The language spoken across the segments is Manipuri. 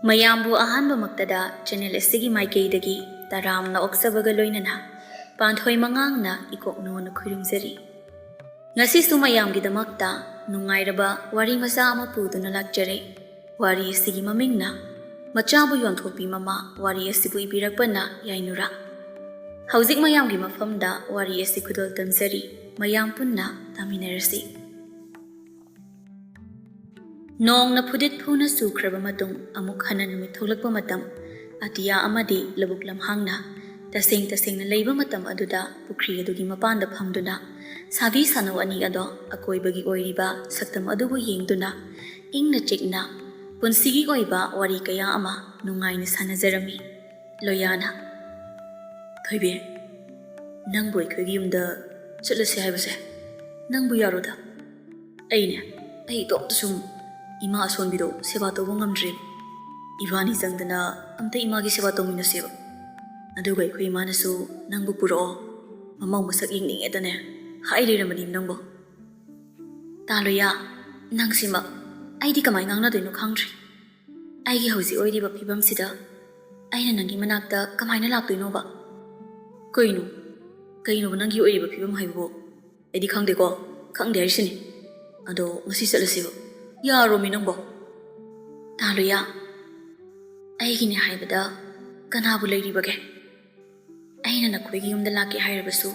ꯃꯌꯥꯝꯕꯨ ꯑꯍꯥꯟꯕꯃꯛꯇꯗ ꯆꯦꯅꯦꯜ ꯑꯁꯤꯒꯤ ꯃꯥꯏꯀꯩꯗꯒꯤ ꯇꯔꯥꯝꯅ ꯑꯣꯛꯆꯕꯒ ꯂꯣꯏꯅꯅ ꯄꯥꯟꯊꯣꯏ ꯃꯉꯥꯡꯅ ꯏꯀꯣꯛꯅꯣꯅ ꯈꯨꯔꯨꯝꯖꯔꯤ꯫ ꯉꯁꯤꯁꯨ ꯃꯌꯥꯝꯒꯤꯗꯃꯛꯇ ꯅꯨꯡꯉꯥꯏꯔꯕ ꯋꯥꯔꯤ ꯃꯆꯥ ꯑꯃ ꯄꯨꯗꯨꯅ ꯂꯥꯛꯆꯔꯦ꯫ ꯋꯥꯔꯤ ꯑꯁꯤꯒꯤ ꯃꯃꯤꯡꯅ ꯃꯆꯥꯕꯨ ꯌꯣꯟꯊꯣꯛꯄꯤ ꯃꯃꯥ ꯋꯥꯔꯤ ꯑꯁꯤꯕꯨ ꯏꯕꯤꯔꯛꯄꯅ ꯌꯥꯏꯅꯨꯔꯥ꯫ ꯍꯧꯖꯤꯛ ꯃꯌꯥꯝꯒꯤ ꯃꯐꯝꯗ ꯋꯥꯔꯤ ꯑꯁꯤ ꯈꯨꯗꯣꯜ ꯇꯝꯖꯔꯤ, ꯃꯌꯥꯝ ꯄꯨꯟꯅ ꯇꯥꯃꯤꯟꯅꯔꯁꯤ꯫ ꯅꯣꯡꯅ ꯐꯨꯗꯤꯠ ꯐꯨꯅ ꯆꯨꯈ꯭ꯔꯕ ꯃꯇꯨꯡ ꯑꯃꯨꯛ ꯍꯟꯅ ꯅꯨꯃꯤꯠ ꯊꯣꯛꯂꯛꯄ ꯃꯇꯝ, ꯑꯇꯤꯌꯥ ꯑꯃꯗꯤ ꯂꯧꯕꯨꯛ ꯂꯝꯍꯥꯡꯅ ꯇꯁꯦꯡꯅ ꯂꯩꯕ ꯃꯇꯝ ꯑꯗꯨꯗ ꯄꯨꯈ꯭ꯔꯤ ꯑꯗꯨꯒꯤ ꯃꯄꯥꯟꯗ ꯐꯝꯗꯨꯅ ꯁꯥꯕꯤ ꯁꯥꯅꯧ ꯑꯅꯤ ꯑꯗꯣ ꯑꯀꯣꯏꯕꯒꯤ ꯑꯣꯏꯔꯤꯕ ꯁꯛꯇꯝ ꯑꯗꯨꯕꯨ ꯌꯦꯡꯗꯨꯅ ꯏꯪꯅ ꯆꯤꯛꯅ ꯄꯨꯟꯁꯤꯒꯤ ꯑꯣꯏꯕ ꯋꯥꯔꯤ ꯀꯌꯥ ꯑꯃ ꯅꯨꯡꯉꯥꯏꯅ ꯁꯥꯟꯅꯖꯔꯝꯃꯤ꯫ ꯂꯣꯌꯥꯅ, ꯊꯣꯏꯕꯤ, ꯅꯪꯕꯨ ꯑꯩꯈꯣꯏꯒꯤ ꯌꯨꯝꯗ ꯆꯠꯂꯁꯦ ꯍꯥꯏꯕꯁꯦ ꯅꯪꯕꯨ ꯌꯥꯔꯣꯏꯗ? ꯑꯩ ꯏꯇꯣꯝꯇ ꯁꯨꯝ ꯏꯃꯥ ꯑꯁꯣꯟꯕꯤꯗꯣ ꯁꯦꯕꯥ ꯇꯧꯕ ꯉꯝꯗ꯭ꯔꯦ꯫ ꯏꯕꯥꯅꯤ ꯆꯪꯗꯅ ꯑꯝꯇ ꯏꯃꯥꯒꯤ ꯁꯦꯕꯥ ꯇꯧꯃꯤꯟꯅꯁꯦꯕ꯫ ꯑꯗꯨꯒ ꯑꯩꯈꯣꯏ ꯏꯃꯥꯅꯁꯨ ꯅꯪꯕꯨ ꯄꯨꯔꯛꯑꯣ, ꯃꯃꯧ ꯃꯁꯛ ꯌꯦꯡꯅꯤꯡꯉꯦꯗꯅꯦ ꯍꯥꯏ ꯂꯩꯔꯝꯕꯅꯤ ꯅꯪꯕꯨ꯫ ꯇꯥꯂꯣꯌꯥ, ꯅꯪꯁꯤꯃ ꯑꯩꯗꯤ ꯀꯃꯥꯏꯅ ꯉꯥꯡꯅꯗꯣꯏꯅꯣ ꯈꯪꯗ꯭ꯔꯤ꯫ ꯑꯩꯒꯤ ꯍꯧꯖꯤꯛ ꯑꯣꯏꯔꯤꯕ ꯐꯤꯕꯝꯁꯤꯗ ꯑꯩꯅ ꯅꯪꯒꯤ ꯃꯅꯥꯛꯇ ꯀꯃꯥꯏꯅ ꯂꯥꯛꯇꯣꯏꯅꯣꯕ? ꯀꯩꯅꯣꯕ ꯅꯪꯒꯤ ꯑꯣꯏꯔꯤꯕ ꯐꯤꯕꯝ ꯍꯥꯏꯕꯕꯨ? ꯑꯩꯗꯤ ꯈꯪꯗꯦꯀꯣ, ꯈꯪꯗꯦ ꯍꯥꯏꯔꯤꯁꯤꯅꯤ꯫ ꯑꯗꯣ ꯉꯁꯤ ꯆꯠꯂꯁꯦꯕ, ꯌꯥꯔꯣꯃꯤ ꯅꯪꯕꯣ? ꯇꯥꯂꯣꯌꯥ, ꯑꯩꯒꯤꯅꯦ ꯍꯥꯏꯕꯗ ꯀꯅꯥꯕꯨ ꯂꯩꯔꯤꯕꯒꯦ? ꯑꯩꯅ ꯅꯈꯣꯏꯒꯤ ꯌꯨꯝꯗ ꯂꯥꯛꯀꯦ ꯍꯥꯏꯔꯕꯁꯨ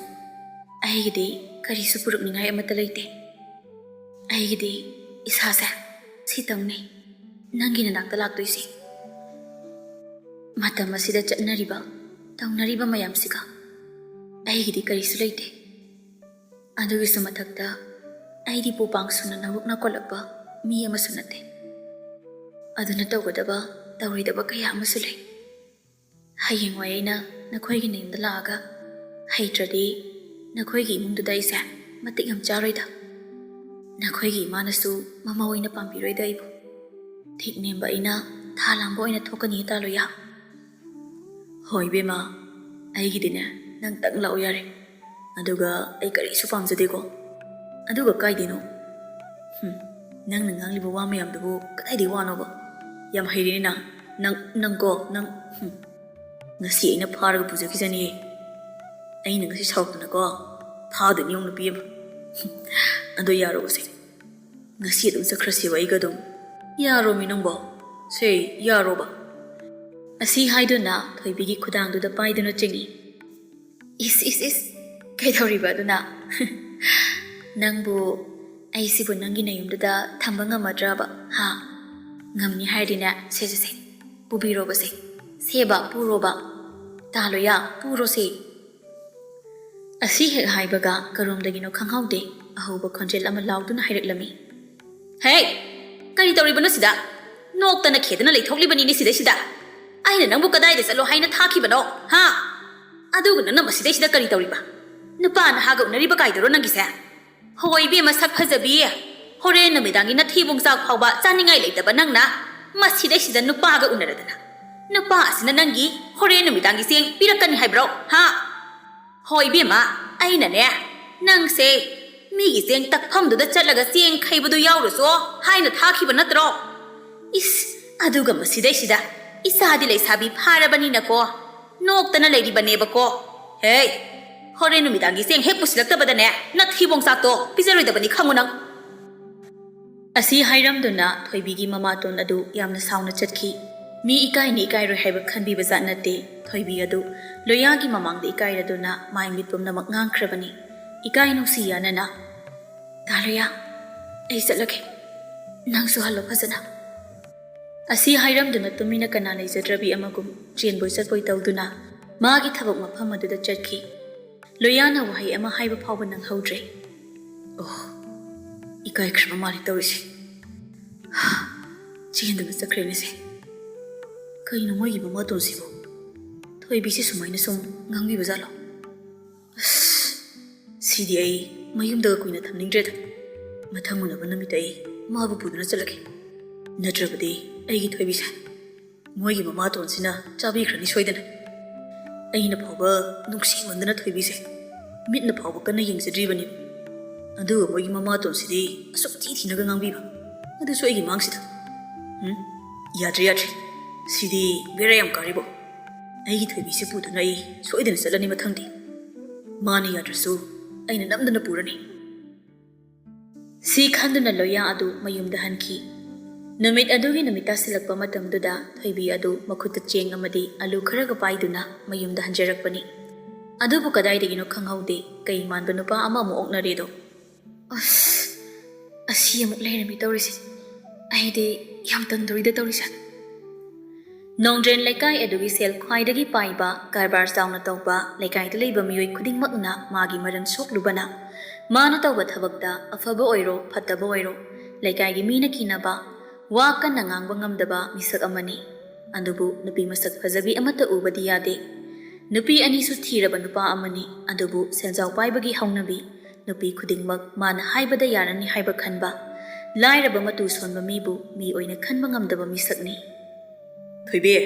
ꯑꯩꯒꯤꯗꯤ ꯀꯔꯤꯁꯨ ꯄꯨꯔꯛꯅꯤꯡꯉꯥꯏ ꯑꯃꯠꯇ ꯂꯩꯇꯦ꯫ ꯑꯩꯒꯤꯗꯤ ꯏꯁꯥꯁꯦ ꯁꯤꯇꯪꯅꯤ ꯅꯪꯒꯤ ꯅꯅꯥꯛꯇ ꯂꯥꯛꯇꯣꯏꯁꯤ꯫ ꯃꯇꯝ ꯑꯁꯤꯗ ꯆꯠꯅꯔꯤꯕ ꯇꯧꯅꯔꯤꯕ ꯃꯌꯥꯝꯁꯤꯒ ꯑꯩꯒꯤꯗꯤ ꯀꯔꯤꯁꯨ ꯂꯩꯇꯦ꯫ ꯑꯗꯨꯒꯤꯁꯨ ꯃꯊꯛꯇ ꯑꯩꯗꯤ ꯄꯨꯄꯥꯡ ꯁꯨꯅ ꯅꯕꯨꯛꯅ ꯀꯣꯜꯂꯛꯄ ꯃꯤ ꯑꯃꯁꯨ ꯅꯠꯇꯦ꯫ ꯑꯗꯨꯅ ꯇꯧꯒꯗꯕ ꯇꯧꯔꯣꯏꯗꯕ ꯀꯌꯥ ꯑꯃꯁꯨ ꯂꯩ꯫ ꯍꯌꯦꯡꯋꯥꯏ ꯑꯩꯅ ꯅꯈꯣꯏꯒꯤ ꯅꯌꯨꯝꯗ ꯂꯥꯛꯑꯒ ꯍꯩꯇ꯭ꯔꯗꯤ ꯅꯈꯣꯏꯒꯤ ꯏꯃꯨꯡꯗꯨꯗ ꯑꯩꯁꯦ ꯃꯇꯤꯛ ꯌꯥꯝ ꯆꯥꯔꯣꯏꯗ꯫ ꯅꯈꯣꯏꯒꯤ ꯏꯃꯥꯅꯁꯨ ꯃꯃꯧ ꯑꯣꯏꯅ ꯄꯥꯝꯕꯤꯔꯣꯏꯗ ꯑꯩꯕꯨ꯫ ꯊꯤꯛ ꯅꯦꯝꯕ ꯑꯩꯅ ꯊꯥ ꯂꯥꯡꯕ ꯑꯣꯏꯅ ꯊꯣꯛꯀꯅꯤ ꯇꯥꯂꯣꯌꯥ꯫ ꯍꯣꯏ ꯏꯕꯦꯝꯃ, ꯑꯩꯒꯤꯗꯤꯅꯦ ꯅꯪꯇꯪ ꯂꯥꯛꯑꯣ ꯌꯥꯔꯦ꯫ ꯑꯗꯨꯒ ꯑꯩ ꯀꯔꯤꯁꯨ ꯄꯥꯝꯖꯗꯦꯀꯣ꯫ ꯑꯗꯨꯒ ꯀꯥꯏꯗꯦꯅꯣ? ꯅꯪꯅ ꯉꯥꯡꯂꯤꯕ ꯋꯥ ꯃꯌꯥꯝꯗꯨꯕꯨ ꯀꯗꯥꯏꯗꯒꯤ ꯋꯥꯅꯣꯕ? ꯌꯥꯝ ꯍꯩꯔꯦꯅꯦ ꯅꯪ ꯉꯁꯤ ꯑꯩꯅ ꯐꯥꯔꯒ ꯄꯨꯖꯈꯤꯖꯅꯤꯌꯦ꯫ ꯑꯩꯅ ꯉꯁꯤ ꯁꯥꯎꯔꯛꯇꯅꯀꯣ ꯐꯥꯗꯣꯏꯅꯤ ꯌꯦꯡꯉꯨ ꯅꯨꯄꯤ ꯑꯃ꯫ ꯑꯗꯣ ꯌꯥꯔꯣꯕꯁꯦ, ꯉꯁꯤ ꯑꯗꯨꯝ ꯆꯠꯈ꯭ꯔꯁꯦꯕ ꯑꯩꯒ ꯑꯗꯨꯝ꯫ ꯌꯥꯔꯣꯃꯤ ꯅꯪꯕꯣ, ꯁꯦ ꯌꯥꯔꯣꯕ꯫ ꯑꯁꯤ ꯍꯥꯏꯗꯨꯅ ꯊꯣꯏꯕꯤꯒꯤ ꯈꯨꯗꯥꯡꯗꯨꯗ ꯄꯥꯏꯗꯨꯅ ꯆꯤꯡꯏ꯫ ꯏꯁ ꯀꯩꯗꯧꯔꯤꯕ ꯑꯗꯨꯅ? ꯅꯪꯕꯨ ꯑꯩꯁꯤꯕꯨ ꯅꯪꯒꯤ ꯅꯌꯨꯝꯗꯨꯗ ꯊꯝꯕ ꯉꯝꯃꯗ꯭ꯔꯕ? ꯉꯝꯅꯤ ꯍꯥꯏꯔꯗꯤꯅꯦ, ꯁꯦ ꯄꯨꯕꯤꯔꯣꯕꯁꯦ, ꯁꯦꯕ ꯄꯨꯔꯣꯕ꯫ ꯇꯥꯂꯣꯌꯥ, ꯄꯨꯔꯣꯁꯦ꯫ ꯑꯁꯤ ꯍꯦꯛ ꯍꯥꯏꯕꯒ ꯀꯔꯣꯝꯗꯒꯤꯅꯣ ꯈꯪꯍꯧꯗꯦ ꯑꯍꯧꯕ ꯈꯣꯟꯖꯦꯜ ꯑꯃ ꯂꯥꯎꯗꯨꯅ ꯍꯥꯏꯔꯛꯂꯝꯃꯤ꯫ ꯍꯦ, ꯀꯔꯤ ꯇꯧꯔꯤꯕꯅꯣ ꯁꯤꯗ? ꯅꯣꯛꯇꯅ ꯈꯦꯗꯅ ꯂꯩꯊꯣꯛꯂꯤꯕꯅꯤꯅꯦ ꯁꯤꯗꯩꯁꯤꯗ꯫ ꯑꯩꯅ ꯅꯪꯕꯨ ꯀꯗꯥꯏꯗ ꯆꯠꯂꯣ ꯍꯥꯏꯅ ꯊꯥꯈꯤꯕꯅꯣ? ꯑꯗꯨꯒ ꯅꯪꯅ ꯃꯁꯤꯗꯩꯁꯤꯗ ꯀꯔꯤ ꯇꯧꯔꯤꯕ? ꯅꯨꯄꯥ ꯅꯍꯥꯒ ꯎꯅꯔꯤꯕ ꯀꯥꯏꯗꯔꯣ ꯅꯪꯒꯤꯁꯦ? ꯍꯣꯏ ꯏꯕꯦꯝꯃ ꯁꯛ ꯐꯖꯕꯤ, ꯍꯣꯔꯦꯟ ꯅꯨꯃꯤꯗꯥꯡꯒꯤ ꯅꯊꯤꯕꯣꯡ ꯆꯥꯛ ꯐꯥꯎꯕ ꯆꯥꯅꯤꯡꯉꯥꯏ ꯂꯩꯇꯕ ꯅꯪꯅ ꯃꯁꯤꯗꯩꯁꯤꯗ ꯅꯨꯄꯥꯒ ꯎꯅꯔꯗꯅ ꯅꯨꯄꯥ ꯑꯁꯤꯅ ꯅꯪꯒꯤ ꯍꯣꯔꯦꯟ ꯅꯨꯃꯤꯗꯥꯡꯒꯤ ꯆꯦꯡ ꯄꯤꯔꯛꯀꯅꯤ ꯍꯥꯏꯕ꯭ꯔꯣ? ꯍꯣꯏ ꯏꯕꯦꯝꯃ, ꯑꯩꯅꯅꯦ ꯅꯪꯁꯦ ꯃꯤꯒꯤ ꯆꯦꯡ ꯇꯛꯐꯝꯗꯨꯗ ꯆꯠꯂꯒ ꯆꯦꯡ ꯈꯩꯕꯗꯨ ꯌꯥꯎꯔꯨꯆꯣ ꯍꯥꯏꯅ ꯊꯥꯈꯤꯕ ꯅꯠꯇ꯭ꯔꯣ? ꯑꯗꯨꯒ ꯃꯁꯤꯗꯩꯁꯤꯗ ꯏꯆꯥꯗꯤ ꯂꯩꯁꯥꯕꯤ ꯐꯥꯔꯕꯅꯤꯅꯀꯣ ꯅꯣꯛꯇꯅ ꯂꯩꯔꯤꯕꯅꯦꯕꯀꯣ꯫ ꯍꯦ, ꯍꯣꯔꯦꯟ ꯅꯨꯃꯤꯗꯥꯡꯒꯤ ꯆꯦꯡ ꯍꯦꯛ ꯄꯨꯁꯤꯜꯂꯛꯇꯕꯗꯅꯦ ꯅꯊꯤꯕꯣꯡ ꯆꯥꯛꯇꯣ ꯄꯤꯖꯔꯣꯏꯗꯕꯅꯤ ꯈꯪꯉꯨ ꯅꯪ꯫ ꯑꯁꯤ ꯍꯥꯏꯔꯝꯗꯨꯅ ꯊꯣꯏꯕꯤꯒꯤ ꯃꯃꯥꯇꯣꯟ ꯑꯗꯨ ꯌꯥꯝꯅ ꯁꯥꯎꯅ ꯆꯠꯈꯤ꯫ ꯃꯤ ꯏꯀꯥꯏꯅꯤ ꯏꯀꯥꯏꯔꯣꯏ ꯍꯥꯏꯕ ꯈꯟꯕꯤꯕꯖꯥꯠ ꯅꯠꯇꯦ꯫ ꯊꯣꯏꯕꯤ ꯑꯗꯨ ꯂꯣꯌꯥꯒꯤ ꯃꯃꯥꯡꯗ ꯏꯀꯥꯏꯔꯗꯨꯅ ꯃꯥꯏ ꯃꯤꯠ ꯄꯨꯝꯅꯃꯛ ꯉꯥꯡꯈ꯭ꯔꯕꯅꯤ꯫ ꯏꯀꯥꯏ ꯅꯨꯡꯁꯤ ꯌꯥꯅꯅ, ꯇꯥꯂꯣꯌꯥ, ꯑꯩ ꯆꯠꯂꯒꯦ, ꯅꯪꯁꯨ ꯍꯜꯂꯣ ꯐꯖꯅ꯫ ꯑꯁꯤ ꯍꯥꯏꯔꯝꯗꯨꯅ ꯇꯨꯃꯤꯟꯅ ꯀꯅꯥ ꯂꯩꯖꯗ꯭ꯔꯕꯤ ꯑꯃꯒꯨꯝ ꯆꯦꯟꯕꯣꯏ ꯆꯠꯄꯣꯏ ꯇꯧꯗꯨꯅ ꯃꯥꯒꯤ ꯊꯕꯛ ꯃꯐꯝ ꯑꯗꯨꯗ ꯆꯠꯈꯤ꯫ ꯂꯣꯌꯥꯅ ꯋꯥꯍꯩ ꯑꯃ ꯍꯥꯏꯕ ꯐꯥꯎꯕ ꯅꯪꯍꯧꯗ꯭ꯔꯦ꯫ ꯏꯀꯥꯏꯈ꯭ꯔꯕ ꯃꯥꯜꯂꯤ ꯇꯧꯔꯤꯁꯦ꯫ ꯆꯦꯟꯗꯨꯅ ꯆꯠꯈ꯭ꯔꯦꯅꯦꯁꯦ꯫ ꯀꯩꯅꯣ ꯃꯣꯏꯒꯤ ꯃꯃꯥꯇꯣꯟꯁꯤꯕꯨ? ꯊꯣꯏꯕꯤꯁꯤ ꯁꯨꯃꯥꯏꯅ ꯁꯨꯝ ꯉꯥꯡꯕꯤꯕꯖꯥꯠꯂꯣ? ꯁꯤꯗꯤ ꯑꯩ ꯃꯌꯨꯝꯗꯒ ꯀꯨꯏꯅ ꯊꯝꯅꯤꯡꯗ꯭ꯔꯦꯗ꯫ ꯃꯊꯪ ꯎꯅꯕ ꯅꯨꯃꯤꯠꯇ ꯑꯩ ꯃꯥꯕꯨ ꯄꯨꯗꯨꯅ ꯆꯠꯂꯒꯦ꯫ ꯅꯠꯇ꯭ꯔꯕꯗꯤ ꯑꯩꯒꯤ ꯊꯣꯏꯕꯤꯁꯦ ꯃꯣꯏꯒꯤ ꯃꯃꯥꯇꯣꯟꯁꯤꯅ ꯆꯥꯕꯤꯈ꯭ꯔꯅꯤ ꯁꯣꯏꯗꯅ꯫ ꯑꯩꯅ ꯐꯥꯎꯕ ꯅꯨꯡꯁꯤꯃꯟꯗꯅ ꯊꯣꯏꯕꯤꯁꯦ ꯃꯤꯠꯅ ꯐꯥꯎꯕ ꯀꯟꯅ ꯌꯦꯡꯖꯗ꯭ꯔꯤꯕꯅꯤ꯫ ꯑꯗꯨꯒ ꯃꯣꯏꯒꯤ ꯃꯃꯥꯇꯣꯟꯁꯤꯗꯤ ꯑꯁꯨꯛ ꯊꯤꯅꯒ ꯉꯥꯡꯕꯤꯕ, ꯑꯗꯨꯁꯨ ꯑꯩꯒꯤ ꯃꯥꯡꯁꯤꯗ꯫ ꯌꯥꯗ꯭ꯔꯦ, Sidi bera yam karibo. Aigi thoibi se puduna ai soidana salani mathangdi. Mani yadrasu aina namdana purani. Si khanduna loya adu mayumda hanki. Namit adugi namita silakpa matamduda thoibi adu makhutta cheng amadi alu kharaga paiduna mayumda hanjarakpani. Adubu kadaidagino khanghaude kai manba nupa ama mu oknaredo. Asi amuk lairami tawrisi. Aide yam tandorida tawrisa. Nongdren laikai adugi sel khwaidagi paiba karbar sauna tawba laikai da leiba miyoi khudingmakna magi maran soklubana mana tawba thabakta afaba oiro phattaba oiro laikai gi mina kinaba wa kanna ngangba ngamdaba misak amani andubu nupi masak phajabi amata ubadi yade nupi ani su thiraba nupa amani andubu senjau paibagi haungnabi nupi khudingmak mana haibada yarani haiba khanba lairaba matu sonba mibu mi oina khanba ngamdaba misakni Thoibe,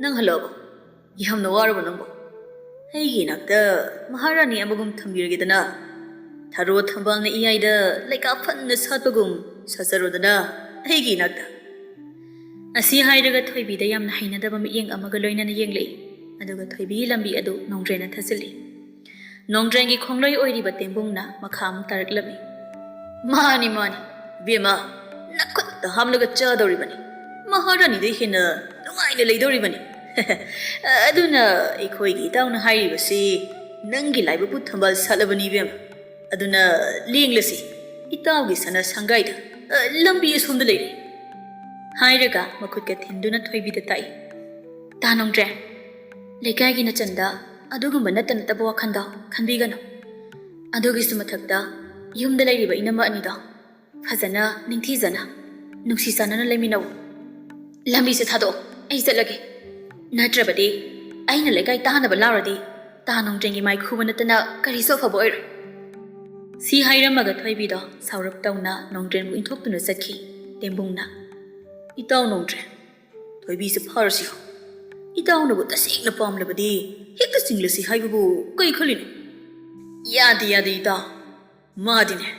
nang halaba. Yam na waraba nangbo. Aigi nakta maharani amagum thambiragidana. Tharo thambal na iyaida laika phanna satpagum sasarodana. Aigi nakta. Asi hairaga thoibi da yamna hainadaba miyeng amaga loinana yenglei. Aduga thoibi lambi adu nongdrena thasili. Nongdrengi khongloi oiriba tembungna makham taraklami. Mani. Bema nakutta hamlaga chadoribani. Maharani de hina nungaina leidoribani aduna ekhoi tauna hairibasi nangi laiba pu thambal salabani bem aduna lenglasi itawgi sana sangaida lambi somda leiri hairaga makhutka thinduna thoibida tai tanongdre lekai gi na chanda adugumba natana taba wakhanda khanbigano adugi sumathakta yumda leiriba inama anida fazana ningthijana nungsi sanana leminaw Lambi se thado ai chatlage natrabadi aina lekai tahanaba lauradi tanongdrengi mai khubanatana kari sofabo oir si hairamaga thoibi do saurap tauna nongdren bu inthoktuna sakhi tembungna itaw nongdren thoibi se pharsi itaw na bu tasing na pamlabadi hekta singlasi haibu kai khalinu yadi ita madine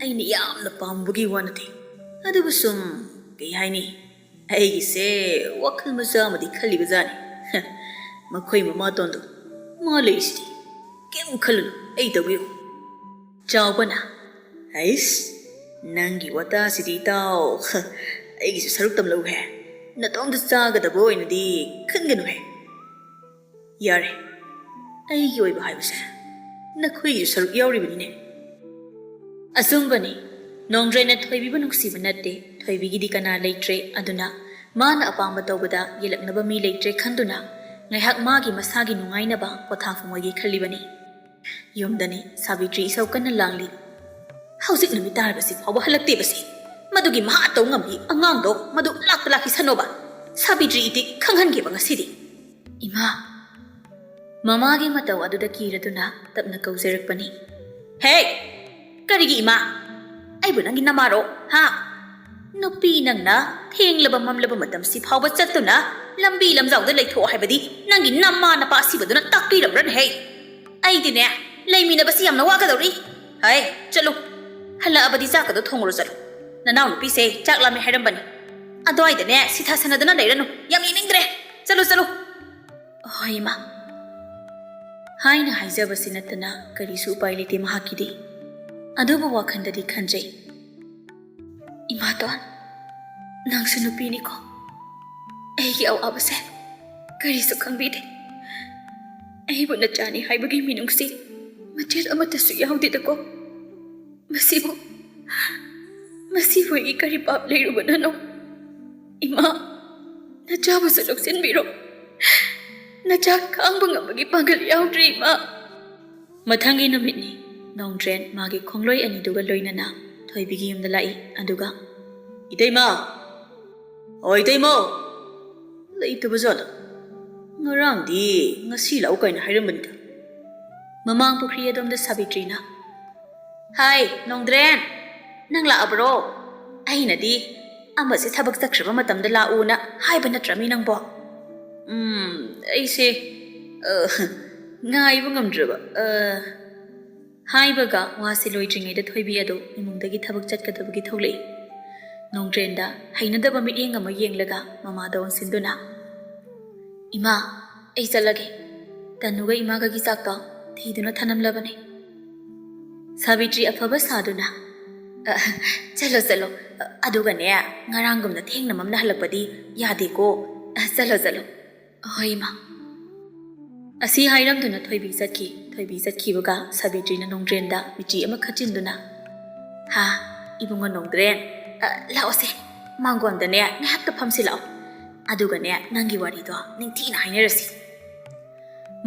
aina yamna pambugi wanati adubusum kai haini Aigise wakhal maza amadi khaliba jani makhoi mama tondo ma leisi kem khalunu ai tabiyo chawbana ais nangi wata sidi taw aigise saruk tamlo he na tongda chaga da boy nadi khanganu he yare aigi oi bhai basa na khoi saruk yauribani ne asumbani Nongdrena thoibiba nuksiba natte thoibigidi kana leitre aduna mana apamba tawbada yelaknaba mi leitre khanduna ngaihak magi masagi nungainaba pothafumoigi khalibani yumdani Sabitri isau kana langli haujik numi tarbasi phawba halakte basi madugi maha taw ngambi angangdo madu lakhi sanoba Sabitri iti khanghange ba ngasidi ima mamagi mataw aduda kiraduna tapna kauzerakpani hey karigi ima Aibu nangi namaro, ha? Nupi nang na, thenglaba mamlaba matam si phawba chattuna, lambi lamjawda leitho haibadi, nangi namma na pa sibaduna takkiramran hey. Aidine, leiminaba si yamna wakadori. Hai, chalo. Hala abadi chakado thongro chalo. Nanaw nupi se chaklami hairambani. Adwaidane sitha sanadana leiranu, yam yiningdre. Chalo. Hoi ma. Haina haijabasi natana karisu upai lete mahakidi. Aduba wakhandadi khanjai Imaton nangsu nupini ko aigi aw abase karisu khangbide aibu na chani haibagi minungsi machet amatasu yaudida ko masibu I kari pap leirubana no ima na chabu saluksin biro na chak khangba ngamagi pangal yaudri ima mathangi namitni Nongdren magi khongloi ani duga loinana thoibigi yumda lai aduga Itaima Oi Itaima Leitaba jana ngarang di ngasi lau kaina hairambanda Mamang pukri adomda Sabitrina Hai Nongdren nang laabro aina di amase thabak chakraba matamda launa haiba natrami nangbo aise ngaiba ngamdraba Haibaga wasi loidringai da thoibi ado imungdagi thabak chatkadabagi tholei ꯅꯣꯡꯗ꯭ꯔꯦꯟꯗ ꯍꯩꯅꯗꯕ ꯃꯤꯠꯌꯦꯡ ꯑꯃ ꯌꯦꯡꯂꯒ ꯃꯃꯥꯗ ꯑꯣꯟꯁꯤꯟꯗꯨꯅ ꯏꯃꯥ ꯑꯩ ꯆꯠꯂꯒꯦ ꯇꯅꯨꯒ ꯏꯃꯥꯒꯒꯤ ꯆꯥꯛꯇꯣ ꯊꯤꯗꯨꯅ ꯊꯅꯝꯂꯕꯅꯦ ꯁꯥꯕꯤꯇ꯭ꯔꯤ ꯑꯐꯕ ꯁꯥꯗꯨꯅ ꯆꯠꯂꯣ ꯆꯠꯂꯣ ꯑꯗꯨꯒꯅꯦ ꯉꯔꯥꯡꯒꯨꯝꯅ ꯊꯦꯡꯅ ꯃꯝꯅ ꯍꯜꯂꯛꯄꯗꯤ ꯌꯥꯗꯦꯀꯣ ꯆꯠꯂꯣ ꯆꯠꯂꯣ ꯍꯣꯏ ꯏꯃꯥ ꯑꯁꯤ ꯍꯥꯏꯔꯝꯗꯨꯅ ꯊꯣꯏꯕꯤ ꯆꯠꯈꯤ ꯊꯣꯏꯕꯤ ꯆꯠꯈꯤꯕꯒ ꯁꯥꯕꯤꯇ꯭ꯔꯤꯅ ꯅꯣꯡꯗ꯭ꯔꯦꯟꯗ ꯃꯤꯆꯤ ꯑꯃ ꯈꯠꯆꯤꯟꯗꯨꯅ ꯍꯥ 이봉아 농드렌 라오세 망고한다네 ꯉꯥꯏꯍꯥꯛꯇ ꯐꯝꯁꯤꯜꯂꯛꯑꯣ ꯑꯗꯨꯒꯅꯦ ꯅꯪꯒꯤ ꯋꯥꯔꯤꯗꯣ ꯅꯤꯡꯊꯤꯅ ꯍꯥꯏꯅꯔꯁꯤ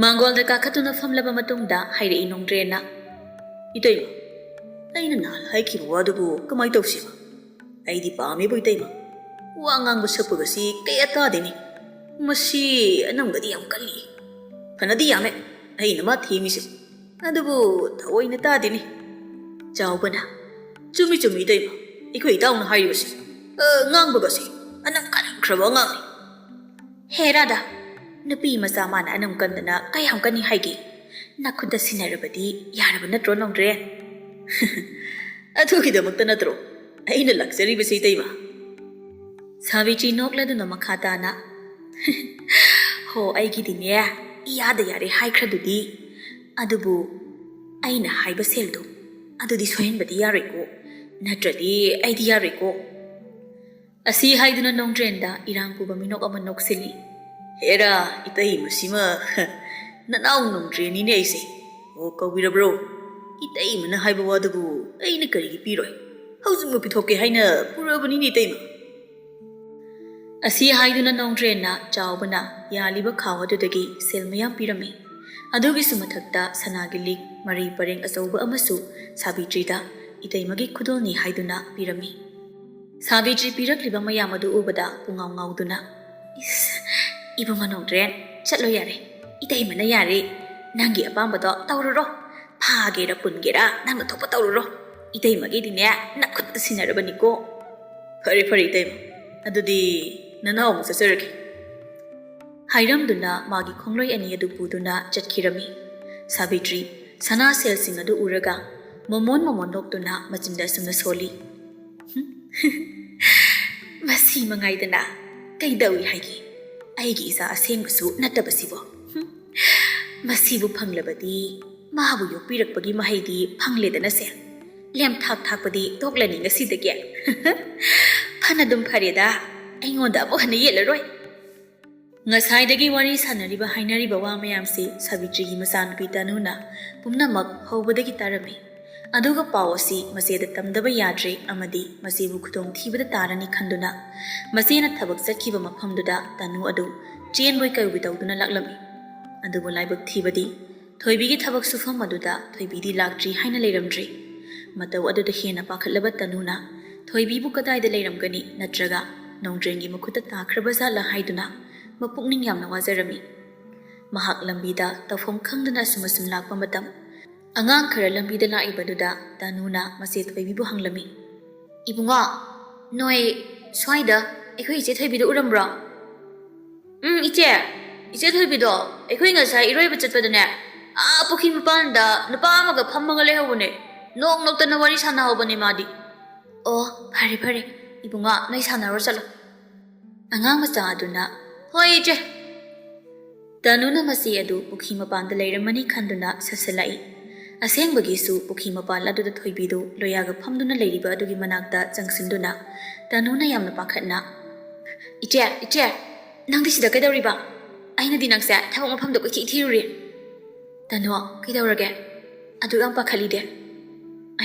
ꯃꯥꯡꯒꯣꯜꯗ ꯀꯥꯈꯠꯇꯨꯅ ꯐꯝꯂꯕ ꯃꯇꯨꯡꯗ ꯍꯥꯏꯔꯛꯏ ꯅꯣꯡꯗ꯭ꯔꯦꯟꯅ 이때이마 ꯑꯩꯅ ꯅꯍꯥꯟ ꯍꯥꯏꯈꯤꯕ ꯋꯥꯗꯨꯕꯨ ꯀꯃꯥꯏ ꯇꯧꯁꯤꯕ ꯑꯩꯗꯤ ꯄꯥꯝꯃꯦꯕꯨ 이때이마 ꯋꯥ ꯉꯥꯡꯕ ꯁꯛꯄꯒꯁꯤ ꯀꯌꯥ ꯇꯥꯗꯦꯅꯦ ꯃꯁꯤ ꯑꯅꯝꯒꯗꯤ ꯌꯥꯝ ꯀꯜꯂꯤ ꯐꯅꯗꯤ ꯌꯥꯝꯃꯦ ꯑꯩꯅ ꯃꯥ ꯊꯦꯝꯃꯤꯁꯦ ꯑꯗꯨꯕꯨ ꯊꯑꯣꯏꯅ ꯇꯥꯗꯦꯅꯦ ꯆꯥꯎꯕꯅ ꯆꯨꯝꯃꯤ ꯆꯨꯝꯃꯤ 이때이마 ꯑꯩꯈꯣꯏ ꯏꯇꯥꯎꯅ ꯍꯥꯏꯔꯤꯕꯁꯤ ꯉꯥꯡꯕꯒꯁꯤ ꯑꯅꯝ ꯀꯟꯈ꯭ꯔꯕ ꯑꯉꯥꯡꯅꯤ ꯍꯦꯔꯥꯗ ꯅꯨꯄꯤ ꯃꯆꯥ ꯃꯥꯅ ꯑꯅꯝ ꯀꯟꯗꯅ ꯀꯌꯥꯝ ꯀꯟꯅꯤ ꯍꯥꯏꯒꯦ ꯅꯈꯨꯠꯇ ꯁꯤꯟꯅꯔꯕꯗꯤ ꯌꯥꯔꯕ ꯅꯠꯇ꯭ꯔꯣ ꯅꯣꯡꯗ꯭ꯔꯦꯟ ꯑꯗꯨꯒꯤꯗꯃꯛꯇ ꯅꯠꯇ꯭ꯔꯣ ꯑꯩꯅ ꯂꯥꯛꯆꯔꯤꯕꯁꯤ 이때이마 ꯁꯥꯕꯤꯇ꯭ꯔꯤ ꯅꯣꯛꯂꯗꯨꯅ ꯃꯈꯥ ꯇꯥꯅ ꯍꯣ ꯑꯩꯒꯤꯗꯤꯅꯦ ꯏꯌꯥꯗ ꯌꯥꯔꯦ ꯍꯥꯏꯈ꯭ꯔꯗꯨꯗꯤ ꯑꯗꯨꯕꯨ ꯑꯩꯅ ꯍꯥꯏꯕ ꯁꯦꯜꯗꯣ ꯑꯗꯨꯗꯤ ꯁꯣꯏꯍꯟꯕꯗꯤ ꯌꯥꯔꯣꯏꯀꯣ ꯅꯠꯇ꯭ꯔꯗꯤ ꯑꯩꯗꯤ ꯌꯥꯔꯣꯏꯀꯣ ꯑꯁꯤ ꯍꯥꯏꯗꯨꯅ ꯅꯣꯡꯗ꯭ꯔꯦꯟꯗ ꯏꯔꯥꯡ ꯄꯨꯕ ꯃꯤꯅꯣꯛ ꯑꯃ ꯅꯣꯛꯁꯤꯜꯂꯤ ꯍꯦꯔꯥ 이때이마ꯁꯤꯃ ꯅꯅꯥꯎ ꯅꯣꯡꯗ꯭ꯔꯦꯟꯅꯤꯅꯦ ꯑꯩꯁꯦ ꯑꯣ ꯀꯧꯕꯤꯔꯕ꯭ꯔꯣ 이때이마ꯅ ꯍꯥꯏꯕ ꯋꯥꯗꯨꯕꯨ ꯑꯩꯅ ꯀꯔꯤꯒꯤ ꯄꯤꯔꯣꯏ ꯍꯧꯖꯤꯛꯃꯛ ꯄꯤꯊꯣꯛꯀꯦ ꯍꯥꯏꯅ ꯄꯨꯔꯕꯅꯤꯅꯦ 이때이마 ꯑꯁꯤ ꯍꯥꯏꯗꯨꯅ ꯅꯣꯡꯗ꯭ꯔꯦꯟꯅ ꯆꯥꯎꯕꯅ ꯌꯥꯜꯂꯤꯕ ꯈꯥꯎ ꯑꯗꯨꯗꯒꯤ ꯁꯦꯜ ꯃꯌꯥꯝ ꯄꯤꯔꯝꯃꯤ ꯑꯗꯨꯒꯤꯁꯨ ꯃꯊꯛꯇ ꯁꯅꯥꯒꯤ ꯂꯤꯛ ꯃꯔꯩ ꯄꯔꯦꯡ ꯑꯆꯧꯕ ꯑꯃꯁꯨ ꯁꯥꯕꯤꯇ꯭ꯔꯤꯗ 이때이마ꯒꯤ ꯈꯨꯗꯣꯜꯅꯤ ꯍꯥꯏꯗꯨꯅ ꯄꯤꯔꯝꯃꯤ ꯁꯥꯕꯤꯇ꯭ꯔꯤ ꯄꯤꯔꯛꯂꯤꯕ ꯃꯌꯥꯝ ꯑꯗꯨ ꯎꯕꯗ ꯄꯨꯡꯉꯥꯎ ꯉꯥꯎꯗꯨꯅ ꯏꯁ 이봉아 ꯅꯣꯡꯗ꯭ꯔꯦꯟ ꯆꯠꯂꯣ ꯌꯥꯔꯦ 이때이마ꯅ ꯌꯥꯔꯦ ꯅꯪꯒꯤ ꯑꯄꯥꯝꯕꯗꯣ ꯇꯧꯔꯨꯔꯣ ꯐꯥꯒꯦꯔꯥ ꯄꯨꯟꯒꯦꯔꯥ ꯅꯪꯅ ꯊꯣꯛꯄ ꯇꯧꯔꯨꯔꯣ 이때이마ꯒꯤꯗꯤꯅꯦ ꯅꯈꯨꯠꯇ ꯁꯤꯟꯅꯔꯕꯅꯤꯀꯣ ꯐꯔꯦ ꯐꯔꯦ 이때이마 ꯑꯗꯨꯗꯤ ꯅꯅꯥꯎ ꯑꯃꯨꯛ ꯆꯠꯆꯔꯒꯦ ꯍꯥꯏꯔꯝꯗꯨꯅ ꯃꯥꯒꯤ ꯈꯣꯡꯂꯣꯏ ꯑꯅꯤ ꯑꯗꯨ ꯄꯨꯗꯨꯅ ꯆꯠꯈꯤꯔꯝꯃꯤ ꯁꯥꯕꯤꯇ꯭ꯔꯤ ꯁꯅꯥ ꯁꯦꯜꯁꯤꯡ ꯑꯗꯨ ꯎꯔꯒ ꯃꯣꯃꯣꯟ ꯅꯣꯛꯇꯨꯅ ꯃꯆꯤꯟꯗ ꯑꯁꯨꯝꯅ ꯁꯣꯜꯂꯤ ꯃꯁꯤ ꯃꯉꯥꯏꯗꯅ ꯀꯩꯗꯧꯏ ꯍꯥꯏꯒꯦ ꯑꯩꯒꯤ ꯏꯆꯥ ꯑꯁꯦꯡꯕꯁꯨ ꯅꯠꯇꯕꯁꯤꯕꯣ ꯃꯁꯤꯕꯨ ꯐꯪꯂꯕꯗꯤ ꯃꯥꯕꯨ ꯌꯣꯛꯄꯤꯔꯛꯄꯒꯤ ꯃꯍꯩꯗꯤ ꯐꯪꯂꯦꯗꯅ ꯁꯦ ꯂꯦꯝꯊꯥꯛ ꯊꯥꯛꯄꯗꯤ ꯇꯣꯛꯂꯅꯤ ꯉꯁꯤꯗꯒꯤ ꯐꯅꯗꯨꯝ ꯐꯔꯦꯗ ꯑꯩꯉꯣꯟꯗ ꯑꯃꯨꯛ ꯍꯟꯅ ꯌꯦꯠꯂꯔꯣꯏ ꯉꯁꯥꯏꯗꯒꯤ ꯋꯥꯔꯤ ꯁꯥꯟꯅꯔꯤꯕ ꯍꯥꯏꯅꯔꯤꯕ ꯋꯥ ꯃꯌꯥꯝꯁꯤ ꯁꯥꯕꯤꯇ꯭ꯔꯤꯒꯤ ꯃꯆꯥꯅꯨꯄꯤ ꯇꯅꯨꯅ ꯄꯨꯝꯅꯃꯛ ꯍꯧꯕꯗꯒꯤ ꯇꯥꯔꯝꯃꯤ ꯑꯗꯨꯒ ꯄꯥꯎ ꯑꯁꯤ ꯃꯆꯦꯗ ꯇꯝꯗꯕ ꯌꯥꯗ꯭ꯔꯦ ꯑꯃꯗꯤ ꯃꯆꯦꯕꯨ ꯈꯨꯗꯣꯡ ꯊꯤꯕꯗ ꯇꯥꯔꯅꯤ ꯈꯟꯗꯨꯅ ꯃꯆꯦꯅ ꯊꯕꯛ ꯆꯠꯈꯤꯕ ꯃꯐꯝꯗꯨꯗ ꯇꯅꯨ ꯑꯗꯨ ꯆꯦꯟꯕꯣꯏ ꯀꯩꯕꯣꯏ ꯇꯧꯗꯨꯅ ꯂꯥꯛꯂꯝꯃꯤ ꯑꯗꯨꯕꯨ ꯂꯥꯏꯕꯛ ꯊꯤꯕꯗꯤ ꯊꯣꯏꯕꯤꯒꯤ ꯊꯕꯛ ꯁꯨꯐꯝ ꯑꯗꯨꯗ ꯊꯣꯏꯕꯤꯗꯤ ꯂꯥꯛꯇ꯭ꯔꯤ ꯍꯥꯏꯅ ꯂꯩꯔꯝꯗ꯭ꯔꯤ ꯃꯇꯧ ꯑꯗꯨꯗ ꯍꯦꯟꯅ ꯄꯥꯈꯠꯂꯕ ꯇꯅꯨꯅ ꯊꯣꯏꯕꯤꯕꯨ ꯀꯗꯥꯏꯗ ꯂꯩꯔꯝꯒꯅꯤ ꯅꯠꯇ꯭ꯔꯒ ꯅꯣꯡꯗ꯭ꯔꯦꯟꯒꯤ ꯃꯈꯨꯠꯇ ꯇꯥꯈ꯭ꯔꯕ ꯖꯥꯠꯂ ꯍꯥꯏꯗꯨꯅ ꯃꯄꯨꯛꯅꯤꯡ ꯌꯥꯝꯅ ꯋꯥꯖꯔꯝꯃꯤ ꯃꯍꯥꯛ ꯂꯝꯕꯤꯗ ꯇꯧꯐꯝ ꯈꯪꯗꯅ ꯑꯁꯨꯝ ꯂꯥꯛꯄ ꯃꯇꯝ ꯑꯉꯥꯡ ꯈꯔ ꯂꯝꯕꯤꯗ ꯂꯥꯛꯏꯕꯗꯨꯗ ꯇꯅꯨꯅ ꯃꯆꯦ ꯊꯣꯏꯕꯤꯕꯨ ꯍꯪꯂꯝꯃꯤ 이봉아 ꯅꯣꯏ ꯁ꯭ꯋꯥꯏꯗ ꯑꯩꯈꯣꯏ ꯏꯆꯦ ꯊꯣꯏꯕꯤꯗꯣ ꯎꯔꯝꯕ꯭ꯔꯣ ꯏꯆꯦ ꯊꯣꯏꯕꯤꯗꯣ ꯑꯩꯈꯣꯏ ꯉꯁꯥꯏ ꯏꯔꯣꯏꯕ ꯆꯠꯄꯗꯅꯦ ꯄꯨꯈ꯭ꯔꯤ ꯃꯄꯥꯟꯗ ꯅꯨꯄꯥ ꯑꯃꯒ ꯐꯝꯃꯒ ꯂꯩꯍꯧꯕꯅꯦ ꯅꯣꯛꯇꯅ ꯋꯥꯔꯤ ꯁꯥꯟꯅꯍꯧꯕꯅꯦ ꯃꯥꯗꯤ ꯑꯣ ꯐꯔꯦ ꯐꯔꯦ 이봉아 ꯅꯣꯏ ꯁꯥꯟꯅꯔꯣ ꯆꯠꯂꯣ ꯑꯉꯥꯡ ꯃꯆꯥ ꯑꯗꯨꯅ ꯍꯣꯏ ꯏꯆꯦ ꯇꯅꯨꯅ ꯃꯆꯦ ꯑꯗꯨ ꯄꯨꯈ꯭ꯔꯤ ꯃꯄꯥꯟꯗ ꯂꯩꯔꯝꯃꯅꯤ ꯈꯟꯗꯨꯅ ꯁꯠꯁꯜꯂꯛꯏ ꯑꯁꯦꯡꯕꯒꯤꯁꯨ ꯄꯨꯈ꯭ꯔꯤ ꯃꯄꯥꯟ ꯑꯗꯨꯗ ꯊꯣꯏꯕꯤꯗꯨ ꯂꯣꯌꯥꯒ ꯐꯝꯗꯨꯅ ꯂꯩꯔꯤꯕ ꯑꯗꯨꯒꯤ ꯃꯅꯥꯛꯇ ꯆꯪꯁꯤꯟꯗꯨꯅ ꯇꯅꯨꯅ ꯌꯥꯝꯅ ꯄꯥꯈꯠꯅ ꯏꯆꯦ ꯅꯪꯗꯤ ꯁꯤꯗ ꯀꯩꯗꯧꯔꯤꯕ ꯑꯩꯅꯗꯤ ꯅꯪꯁꯦ ꯊꯕꯛ ꯃꯐꯝꯗ ꯀꯣꯏꯊꯤ ꯊꯤꯔꯨꯔꯦ ꯇꯅꯨ ꯀꯩꯗꯧꯔꯒꯦ ꯑꯗꯨ ꯌꯥꯝ ꯄꯥꯈꯠꯂꯤꯗꯦ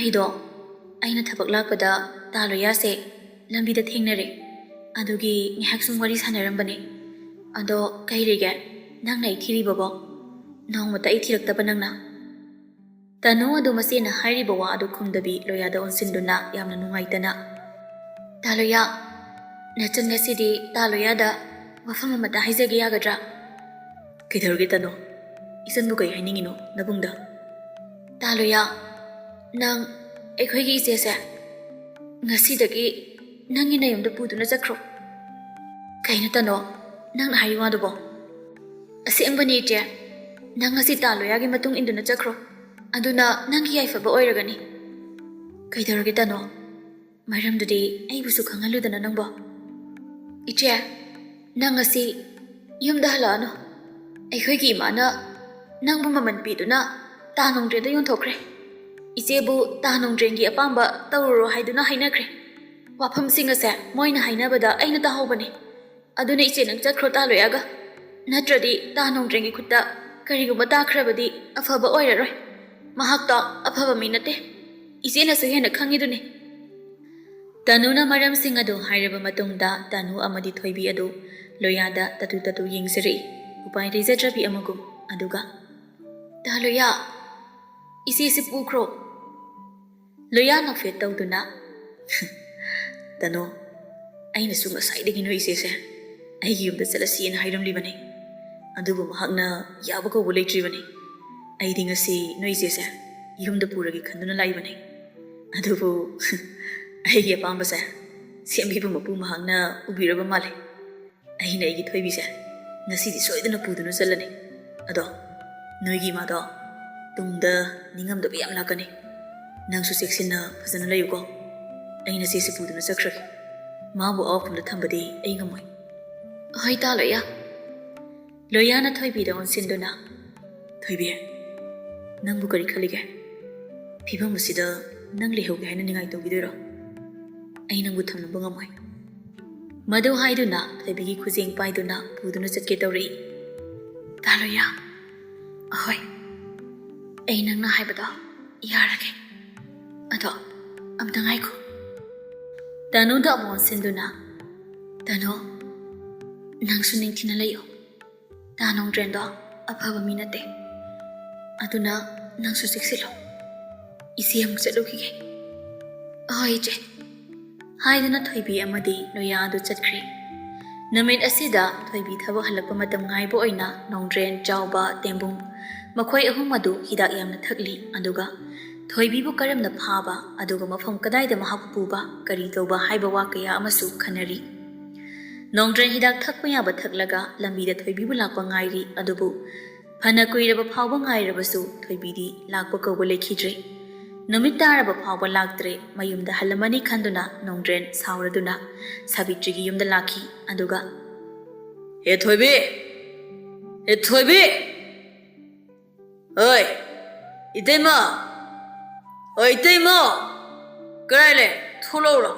ꯑꯩꯅ ꯊꯕꯛ ꯂꯥꯛꯄꯗ ꯂꯣꯌꯥꯁꯦ ꯂꯝꯕꯤꯗ ꯊꯦꯡꯅꯔꯦ ꯑꯗꯨꯒꯤ ꯉꯥꯏꯍꯥꯛ ꯁꯨꯝ ꯋꯥꯔꯤ ꯁꯥꯟꯅꯔꯝꯕꯅꯦ ꯑꯗꯣ ꯀꯩꯔꯤꯒꯦ ꯅꯪꯅ ꯑꯩ ꯊꯤꯔꯤꯕꯕꯣ ꯅꯣꯡꯃꯇ ꯑꯩ ꯊꯤꯔꯛꯇꯕ ꯅꯪꯅ ꯇꯅꯨ ꯑꯗꯨ ꯃꯆꯦꯅ ꯍꯥꯏꯔꯤꯕ ꯋꯥ ꯑꯗꯨ ꯈꯨꯝꯗꯕꯤ ꯂꯣꯌꯥꯗ ꯑꯣꯟꯁꯤꯟꯗꯨꯅ ꯌꯥꯝꯅ ꯅꯨꯡꯉꯥꯏꯇꯅ ꯂꯣꯌꯥ ꯅꯆꯟ ꯉꯁꯤꯗꯤ ꯂꯣꯌꯥꯗ ꯋꯥꯐꯝ ꯑꯃꯇ ꯍꯥꯏꯖꯒꯦ ꯌꯥꯒꯗ꯭ꯔꯥ ꯀꯩꯗꯧꯔꯒꯦ ꯇꯅꯨ ꯏꯆꯟꯕꯨ ꯀꯩ ꯍꯥꯏꯅꯤꯡꯉꯤꯅꯣ ꯅꯕꯨꯡꯗ ꯂꯣꯌꯥ ꯅꯪ ꯑꯩꯈꯣꯏꯒꯤ ꯏꯆꯦꯁꯦ ꯉꯁꯤꯗꯒꯤ ꯅꯪꯒꯤ ꯅꯌꯨꯝꯗ ꯄꯨꯗꯨꯅ ꯆꯠꯈ꯭ꯔꯣ ꯀꯩꯅꯣ ꯇꯅꯨ ꯅꯪꯅ ꯍꯥꯏꯔꯤ ꯋꯥꯗꯨꯕꯣ ꯑꯁꯦꯡꯕꯅꯤ ꯏꯆꯦ ꯅꯪ ꯉꯁꯤ ꯂꯣꯌꯥꯒꯤ ꯃꯇꯨꯡ ꯏꯟꯗꯨꯅ ꯆꯠꯈ꯭ꯔꯣ ꯑꯗꯨꯅ ꯅꯪꯒꯤ ꯌꯥꯏꯐꯕ ꯑꯣꯏꯔꯒꯅꯤ ꯀꯩꯗꯧꯔꯒꯦ ꯇꯅꯨ ꯃꯔꯝꯗꯨꯗꯤ ꯑꯩꯕꯨꯁꯨ ꯈꯪꯍꯜꯂꯨꯗꯅ ꯅꯪꯕꯣ. ꯏꯆꯦ, ꯅꯪ ꯉꯁꯤ ꯌꯨꯝꯗ ꯍꯜꯂꯛꯑꯅꯨ. ꯑꯩꯈꯣꯏꯒꯤ ꯏꯃꯥꯅ ꯅꯪꯕꯨ ꯃꯃꯜ ꯄꯤꯗꯨꯅ ꯇꯥ ꯅꯣꯡꯗ꯭ꯔꯦꯟꯗ ꯌꯣꯟꯊꯣꯛꯈ꯭ꯔꯦ. ꯏꯆꯦꯕꯨ ꯇꯥ ꯅꯣꯡꯗ꯭ꯔꯦꯟꯒꯤ ꯑꯄꯥꯝꯕ ꯇꯧꯔꯨꯔꯣ ꯍꯥꯏꯗꯨꯅ ꯍꯥꯏꯅꯈ꯭ꯔꯦ. ꯋꯥꯐꯝꯁꯤꯡ ꯑꯁꯦ ꯃꯣꯏꯅ ꯍꯥꯏꯅꯕꯗ ꯑꯩꯅ ꯇꯥꯍꯧꯕꯅꯤ. ꯑꯗꯨꯅ ꯏꯆꯦ ꯅꯪ ꯆꯠꯈ꯭ꯔꯣ ꯇꯥ ꯂꯣꯌꯥꯒ. ꯅꯠꯇ꯭ꯔꯗꯤ ꯇꯥ ꯅꯣꯡꯗ꯭ꯔꯦꯟꯒꯤ ꯈꯨꯠꯇ ꯀꯔꯤꯒꯨꯝꯕ ꯇꯥꯈ꯭ꯔꯕꯗꯤ ꯑꯐꯕ ꯑꯣꯏꯔꯔꯣꯏ. ꯃꯍꯥꯛꯇꯣ ꯑꯐꯕ ꯃꯤ ꯅꯠꯇꯦ. ꯏꯆꯦꯅꯁꯨ ꯍꯦꯟꯅ ꯈꯪꯉꯤꯗꯨꯅꯤ. ꯇꯅꯨꯅ ꯃꯔꯝꯁꯤꯡ ꯑꯗꯨ ꯍꯥꯏꯔꯕ ꯃꯇꯨꯡꯗ ꯇꯅꯨ ꯑꯃꯗꯤ ꯊꯣꯏꯕꯤ ꯑꯗꯨ ꯂꯣꯌꯥꯗ ꯇꯇꯨ ꯌꯦꯡꯖꯔꯛꯏ, ꯎꯄꯥꯏ ꯂꯩꯖꯗ꯭ꯔꯕꯤ ꯑꯃꯒꯨꯝ. ꯑꯗꯨꯒ ꯇꯥ ꯂꯣꯌꯥ, ꯏꯆꯦꯁꯤ ꯄꯨꯈ꯭ꯔꯣ. ꯂꯣꯌꯥ ꯅꯣꯛꯐꯦꯠ ꯇꯧꯗꯨꯅ ꯇꯅꯨ, ꯑꯩꯅꯁꯨ ꯉꯁꯥꯏꯗꯒꯤ ꯅꯣꯏ ꯏꯆꯦꯁꯦ ꯑꯩꯒꯤ ꯌꯨꯝꯗ ꯆꯠꯂꯁꯤꯅ ꯍꯥꯏꯔꯝꯂꯤꯕꯅꯤ. ꯑꯗꯨꯕꯨ ꯃꯍꯥꯛꯅ ꯌꯥꯕ ꯀꯧꯕ ꯂꯩꯇ꯭ꯔꯤꯕꯅꯤ. ꯑꯩꯗꯤ ꯉꯁꯤ ꯅꯣꯏ ꯏꯆꯦꯁꯦ ꯌꯨꯝꯗ ꯄꯨꯔꯒꯦ ꯈꯟꯗꯨꯅ ꯂꯥꯛꯏꯕꯅꯤ. ꯑꯗꯨꯕꯨ ꯑꯩꯒꯤ ꯑꯄꯥꯝꯕꯁꯦ ꯁꯦꯝꯕꯤꯕ ꯃꯄꯨ ꯃꯍꯥꯛꯅ ꯎꯕꯤꯔꯕ ꯃꯥꯜꯂꯦ. ꯑꯩꯅ ꯑꯩꯒꯤ ꯊꯣꯏꯕꯤꯁꯦ ꯉꯁꯤꯗꯤ ꯁꯣꯏꯗꯅ ꯄꯨꯗꯨꯅ ꯆꯠꯂꯅꯤ. ꯑꯗꯣ ꯅꯣꯏꯒꯤ ꯏꯃꯥꯗꯣ ꯇꯨꯡꯗ ꯅꯤꯡꯉꯝꯗꯕ ꯌꯥꯝ ꯂꯥꯛꯀꯅꯤ. ꯅꯪꯁꯨ ꯆꯦꯛꯁꯤꯟꯅ ꯐꯖꯅ ꯂꯩꯌꯨꯀꯣ. ꯑꯩꯅ ꯆꯦꯁꯤ ꯄꯨꯗꯨꯅ ꯆꯠꯈ꯭ꯔꯒꯦ. ꯃꯥꯕꯨ ꯑꯋꯥꯐꯝꯗ ꯊꯝꯕꯗꯤ ꯑꯩ ꯉꯝꯃꯣꯏ. ꯍꯣꯏ ꯇꯥ ꯂꯣꯌꯥ. ꯂꯣꯌꯥꯅ ꯊꯣꯏꯕꯤꯗ ꯑꯣꯟꯁꯤꯟꯗꯨꯅ, ꯊꯣꯏꯕꯤ, ꯅꯪꯕꯨ ꯀꯔꯤ ꯈꯜꯂꯤꯒꯦ? ꯐꯤꯕꯝ ꯑꯁꯤꯗ ꯅꯪ ꯂꯩꯍꯧꯒꯦ ꯍꯥꯏꯅ ꯅꯤꯡꯉꯥꯏ ꯇꯧꯕꯤꯗꯣꯏꯔꯣ? ꯑꯩ ꯅꯪꯕꯨ ꯊꯝꯅꯕ ꯉꯝꯃꯣꯏ. ꯃꯗꯨ ꯍꯥꯏꯗꯨꯅ ꯊꯣꯏꯕꯤꯒꯤ ꯈꯨꯖꯦꯡ ꯄꯥꯏꯗꯨꯅ ꯄꯨꯗꯨꯅ ꯆꯠꯀꯦ ꯇꯧꯔꯛꯏ. ꯇꯥ ꯂꯣꯌꯥ, ꯑꯍꯣꯏ, ꯑꯩ ꯅꯪꯅ ꯍꯥꯏꯕꯗꯣ ꯌꯥꯔꯒꯦ. ꯑꯗꯣ ꯑꯝꯇ ꯉꯥꯏꯈꯣ. ꯇꯅꯨꯗ ꯑꯃꯨꯛ ꯑꯣꯟꯁꯤꯟꯗꯨꯅ, ꯇꯅꯨ, ꯅꯪꯁꯨ ꯅꯤꯡꯊꯤꯅ ꯂꯩꯌꯨ. ꯇꯥ ꯅꯣꯡꯗ꯭ꯔꯦꯟꯗꯣ ꯑꯐꯕ ꯃꯤ ꯅꯠꯇꯦ. ꯑꯗꯨꯅ ꯅꯪꯁꯨ ꯆꯦꯛꯁꯤꯜꯂꯨ. ꯏꯆꯦ ꯑꯃꯨꯛ ꯆꯠꯂꯨꯈꯤꯒꯦ. ꯑꯍꯣꯏ ꯏꯆꯦ. ꯍꯥꯏꯗꯨꯅ ꯊꯣꯏꯕꯤ ꯑꯃꯗꯤ ꯂꯣꯌꯥ ꯑꯗꯨ ꯆꯠꯈ꯭ꯔꯤ. ꯅꯨꯃꯤꯠ ꯑꯁꯤꯗ ꯊꯣꯏꯕꯤ ꯊꯕꯛ ꯍꯜꯂꯛꯄ ꯃꯇꯝ ꯉꯥꯏꯕ ꯑꯣꯏꯅ ꯅꯣꯡꯗ꯭ꯔꯦꯟ, ꯆꯥꯎꯕ, ꯇꯦꯝꯕꯨꯡ ꯃꯈꯣꯏ ꯑꯍꯨꯝ ꯑꯗꯨ ꯍꯤꯗꯥꯛ ꯌꯥꯝꯅ ꯊꯛꯂꯤ. ꯑꯗꯨꯒ ꯊꯣꯏꯕꯤꯕꯨ ꯀꯔꯝꯅ ꯐꯥꯕ, ꯑꯗꯨꯒ ꯃꯐꯝ ꯀꯗꯥꯏꯗ ꯃꯍꯥꯛꯄꯨ ꯄꯨꯕ, ꯀꯔꯤ ꯇꯧꯕ ꯍꯥꯏꯕ ꯋꯥ ꯀꯌꯥ ꯑꯃꯁꯨ ꯈꯟꯅꯔꯤ. ꯅꯣꯡꯗ꯭ꯔꯦꯟ ꯍꯤꯗꯥꯛ ꯊꯛꯄ ꯌꯥꯕ ꯊꯛꯂꯒ ꯂꯝꯕꯤꯗ ꯊꯣꯏꯕꯤꯕꯨ ꯂꯥꯛꯄ ꯉꯥꯏꯔꯤ. ꯑꯗꯨꯕꯨ ꯐꯅ ꯀꯨꯏꯔꯕ ꯐꯥꯎꯕ ꯉꯥꯏꯔꯕꯁꯨ ꯊꯣꯏꯕꯤꯗꯤ ꯂꯥꯛꯄ ꯀꯧꯕ ꯂꯩꯈꯤꯗ꯭ꯔꯦ. ꯅꯨꯃꯤꯠ ꯇꯥꯔꯕ ꯐꯥꯎꯕ ꯂꯥꯛꯇ꯭ꯔꯦ. ꯃꯌꯨꯝꯗ ꯍꯜꯂꯝꯃꯅꯤ ꯈꯟꯗꯨꯅ ꯅꯣꯡꯗ꯭ꯔꯦꯟ ꯁꯥꯎꯔꯗꯨꯅ ꯁꯥꯕꯤꯇ꯭ꯔꯤꯒꯤ ꯌꯨꯝꯗ ꯂꯥꯛꯈꯤ. ꯑꯗꯨꯒ, ꯍꯦ ꯊꯣꯏꯕꯤ! ꯍꯦ ꯊꯣꯏꯕꯤ! ꯍꯣꯏ ꯏꯇꯩꯃ! ꯍꯣꯏ ꯏꯇꯩꯃ! ꯀꯔꯥꯏ ꯂꯩ? ꯊꯣꯛꯂꯛꯎꯔꯣ?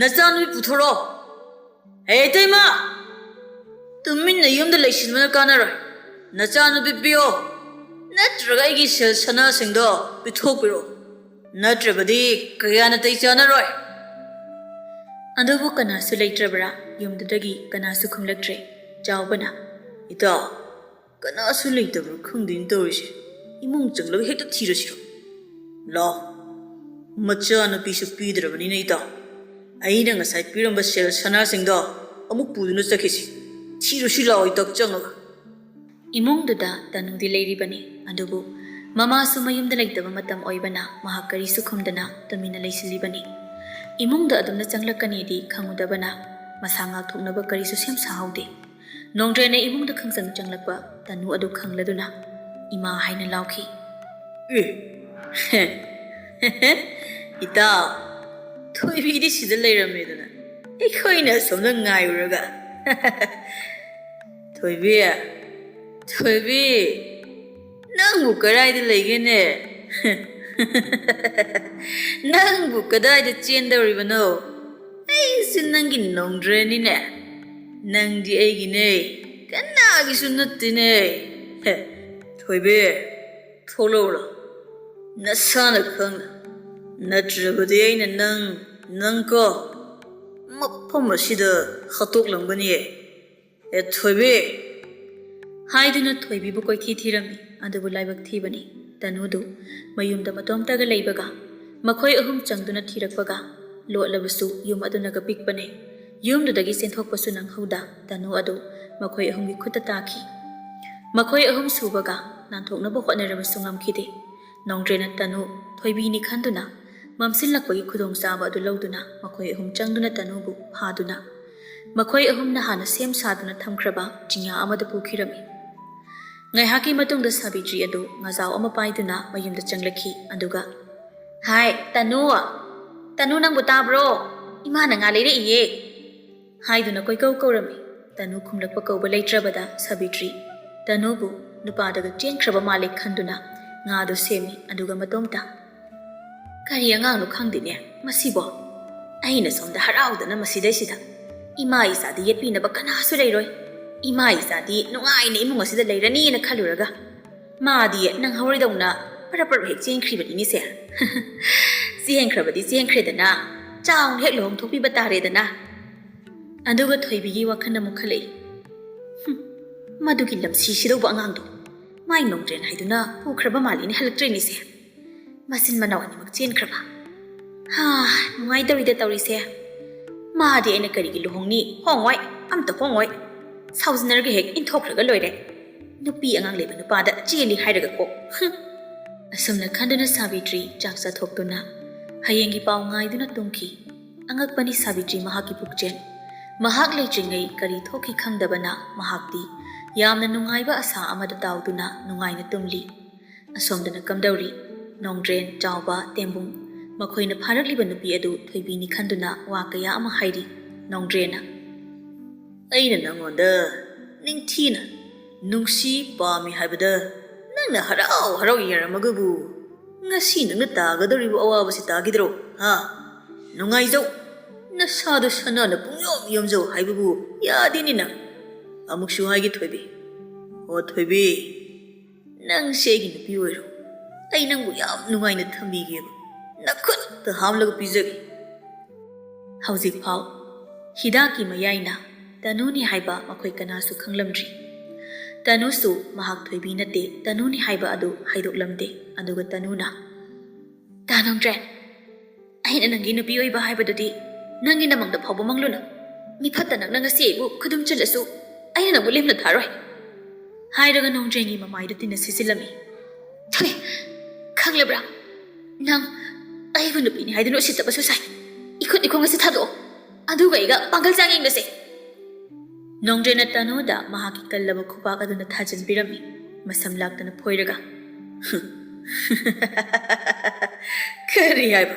ꯅꯆꯥꯅꯨꯄꯤ ꯄꯨꯊꯣꯔꯛꯑꯣ. ꯍꯦ ꯏꯇꯩꯃ! ꯇꯨꯃꯤꯟꯅ ꯌꯨꯝꯗ ꯂꯩꯁꯤꯟꯕꯅ ꯀꯥꯟꯅꯔꯣꯏ. ꯅꯆꯥꯅꯨꯄꯤ ꯄꯤꯌꯣ, ꯅꯠꯇ꯭ꯔꯒ ꯑꯩꯒꯤ ꯁꯦꯜ ꯁꯅꯥꯁꯤꯡꯗꯣ ꯄꯤꯊꯣꯛꯄꯤꯔꯣ. ꯅꯠꯇ꯭ꯔꯕꯗꯤ ꯀꯌꯥ ꯅꯥꯇꯩ ꯆꯥꯅꯔꯣꯏ. ꯑꯗꯨꯕꯨ ꯀꯅꯥꯁꯨ ꯂꯩꯇ꯭ꯔꯕ꯭ꯔꯥ? ꯌꯨꯝꯗꯨꯗꯒꯤ ꯀꯅꯥꯁꯨ ꯈꯨꯝꯂꯛꯇ꯭ꯔꯦ. ꯆꯥꯎꯕꯅ, ꯏꯇꯥ, ꯀꯅꯥꯁꯨ ꯂꯩꯇꯕ꯭ꯔꯥ ꯈꯪꯗꯦꯅ ꯇꯧꯔꯤꯁꯦ. ꯏꯃꯨꯡ ꯆꯪꯂꯒ ꯍꯦꯛꯇ ꯊꯤꯔꯁꯤꯔꯣ? ꯂꯥꯎ, ꯃꯆꯥꯅꯨꯄꯤꯁꯨ ꯄꯤꯗ꯭ꯔꯕꯅꯤꯅ ꯏꯇꯥ, ꯑꯩꯅ ꯉꯁꯥꯏ ꯄꯤꯔꯝꯕ ꯁꯦꯜ ꯁꯅꯥꯁꯤꯡꯗꯣ ꯑꯃꯨꯛ ꯄꯨꯗꯨꯅ ꯆꯠꯈꯤꯁꯤ. ꯊꯤꯔꯨꯁꯤ ꯂꯥꯎ ꯏꯇꯥ ꯆꯪꯉꯒ. ꯏꯃꯨꯡꯗꯨꯗ ꯇꯅꯨꯗꯤ ꯂꯩꯔꯤꯕꯅꯤ. ꯑꯗꯨꯕꯨ ꯃꯃꯥꯁꯨ ꯃꯌꯨꯝꯗ ꯂꯩꯇꯕ ꯃꯇꯝ ꯑꯣꯏꯕꯅ ꯃꯍꯥꯛ ꯀꯔꯤꯁꯨ ꯈꯨꯝꯗꯅ ꯇꯨꯃꯤꯟꯅ ꯂꯩꯁꯤꯜꯂꯤꯕꯅꯤ. ꯏꯃꯨꯡꯗ ꯑꯗꯨꯝꯅ ꯆꯪꯂꯛꯀꯅꯤꯗꯤ ꯈꯪꯉꯨꯗꯕꯅ ꯃꯁꯥ ꯉꯥꯛꯊꯣꯛꯅꯕ ꯀꯔꯤꯁꯨ ꯁꯦꯝ ꯁꯥꯍꯧꯗꯦ. ꯅꯣꯡꯗ꯭ꯔꯦꯟꯅ ꯏꯃꯨꯡꯗ ꯈꯪꯆꯪ ꯆꯪꯂꯛꯄ ꯇꯅꯨ ꯑꯗꯨ ꯈꯪꯂꯗꯨꯅ ꯏꯃꯥ ꯍꯥꯏꯅ ꯂꯥꯎꯈꯤ. ꯏꯇꯥ, ꯊꯣꯏꯕꯤꯗꯤ ꯁꯤꯗ ꯂꯩꯔꯝꯃꯦꯗꯅ ꯑꯩꯈꯣꯏꯅ ꯑꯁꯣꯝꯗ ꯉꯥꯏꯔꯨꯔꯒ. ꯊꯣꯏꯕꯤ, ꯊꯣꯏꯕꯤ, ꯅꯪꯕꯨ ꯀꯗꯥꯏꯗ ꯂꯩꯒꯦꯅꯦ? ꯅꯪꯕꯨ ꯀꯗꯥꯏꯗ ꯆꯦꯟꯗꯧꯔꯤꯕꯅꯣ? ꯑꯩꯁꯨ ꯅꯪꯒꯤ ꯅꯣꯡꯗ꯭ꯔꯦꯟꯅꯤꯅꯦ. ꯅꯪꯗꯤ ꯑꯩꯒꯤꯅꯦ, ꯀꯅꯥꯒꯤꯁꯨ ꯅꯠꯇꯦꯅꯦ. ꯊꯣꯏꯕꯤ, ꯊꯣꯛꯂꯛꯎꯔꯣ? ꯅꯁꯥꯅ ꯈꯪꯅ. ꯅꯠꯇ꯭ꯔꯕꯗꯤ ꯑꯩꯅ ꯅꯪꯀꯣ ꯃꯐꯝ ꯑꯁꯤꯗ ꯍꯥꯠꯇꯣꯛꯂꯝꯒꯅꯤ. ꯊꯣꯏꯕꯤ! ꯍꯥꯏꯗꯨꯅ ꯊꯣꯏꯕꯤꯕꯨ ꯀꯣꯏꯊꯤ ꯊꯤꯔꯝꯃꯤ. ꯑꯗꯨꯕꯨ ꯂꯥꯏꯕꯛ ꯊꯤꯕꯅꯤ. ꯇꯅꯨꯗꯨ ꯃꯌꯨꯝꯗ ꯃꯇꯣꯝꯇꯒ ꯂꯩꯕꯒ ꯃꯈꯣꯏ ꯑꯍꯨꯝ ꯆꯪꯗꯨꯅ ꯊꯤꯔꯛꯄꯒ ꯂꯣꯠꯂꯕꯁꯨ ꯌꯨꯝ ꯑꯗꯨꯅꯒ ꯄꯤꯛꯄꯅꯦ. ꯌꯨꯝꯗꯨꯗꯒꯤ ꯆꯦꯟꯊꯣꯛꯄꯁꯨ ꯅꯪꯍꯧꯗ ꯇꯅꯨ ꯑꯗꯨ ꯃꯈꯣꯏ ꯑꯍꯨꯝꯒꯤ ꯈꯨꯠꯇ ꯇꯥꯈꯤ. ꯃꯈꯣꯏ ꯑꯍꯨꯝ ꯁꯨꯕꯒ ꯅꯥꯟꯊꯣꯛꯅꯕ ꯍꯣꯠꯅꯔꯕꯁꯨ ꯉꯝꯈꯤꯗꯦ. ꯅꯣꯡꯗ꯭ꯔꯦꯟꯅ ꯇꯅꯨ ꯊꯣꯏꯕꯤꯅꯤ ꯈꯟꯗꯨꯅ ꯃꯝꯁꯤꯜꯂꯛꯄꯒꯤ ꯈꯨꯗꯣꯡꯆꯥꯕ ꯑꯗꯨ ꯂꯧꯗꯨꯅ ꯃꯈꯣꯏ ꯑꯍꯨꯝ ꯆꯪꯗꯨꯅ ꯇꯅꯨꯕꯨ ꯐꯥꯗꯨꯅ ꯃꯈꯣꯏ ꯑꯍꯨꯝꯅ ꯍꯥꯟꯅ ꯁꯦꯝ ꯁꯥꯗꯨꯅ ꯊꯝꯈ꯭ꯔꯕ ꯆꯤꯡꯌꯥ ꯑꯃꯗ ꯄꯨꯈꯤꯔꯝꯃꯤ. ꯉꯥꯏꯍꯥꯛꯀꯤ ꯃꯇꯨꯡꯗ ꯁꯥꯕꯤꯇ꯭ꯔꯤ ꯑꯗꯨ ꯉꯥꯖꯥꯎ ꯑꯃ ꯄꯥꯏꯗꯨꯅ ꯃꯌꯨꯝꯗ ꯆꯪꯂꯛꯈꯤ. ꯑꯗꯨꯒ, ꯍꯥꯏ ꯇꯅꯨ, Tanu nangbu tabro ima na nga leirei haiduna koikau kaurami Tanu khumlakpa kauba leitrabada Sabitri Tanubu nupadaga chenkhraba male khanduna nga do semi aduga matomta kari angang nu khangdine masibo aina somda haraudana masidaisida ima isadi yetpina ba kanasu leiroi ima isadi nungai ni imung asida leirani na khaluraga maadi nang hauridawna parapar hek chenkhribani ni se chenkhrabadi chenkredana chaung hek lom thopi bataredana aduga thoibigi wakhana mukhalei madugi lamsi sidau ba angangdo mai nongtren haiduna pukhraba malini halaktreni se masin manawani mak chenkhraba ha nungai dawida tawri se maadi aina karigi luhongni hongwai amta hongwai saujinarga hek inthokraga loire nupi angang leba nupada cheli hairaga ko asumna khanduna Sabitri chaksa thoktuna hayengi paw ngaiduna tungki angakpani Sabitri mahaki pukchen mahak leitringai kari thoki khangdabana mahakti yamna nungaiba asa amada tawduna nungaina tumli asomdana kamdauri nongdren chawba tembung makhoina pharakliba nupi adu thoibini khanduna wa kaya ama hairi nongdrena aina nangonda ningthina nungsi pami haibada nangna harau harau yaramagabu ngasi nangna tagadaribu awabasi tagidro ha nungaijau nasadu sanana pungyom yomjau haibabu yadini nang amukshu haigi thoibi o thoibi nang segi nupi oiro ai nangbu yam nungaina thambigeba nakhut ta hamlaga pijagi hauzik phau hidaki mayaina Tanuni haiba makhoi kanasu khanglamdri Tanusu mahak thoibi nate Tanuni haiba adu haidoklamde aduga Tanuna Tanongdren aina nangi nupi oiba haibadudi nangi namangda phawba mangluna mi phatta nang ngasi bu khudum chalasu aina nabu lemna tharoi hairaga nongdrengi mamaida tina sisilami thoi khanglebra nang aibu nupi ni haidunu sitaba susai ikhut ikhong ngasi thado aduga iga pangal changing nase Nongdrena Tanuda mahaki kallaba khubak aduna thajin birami masam laktana phoiraga kari haiba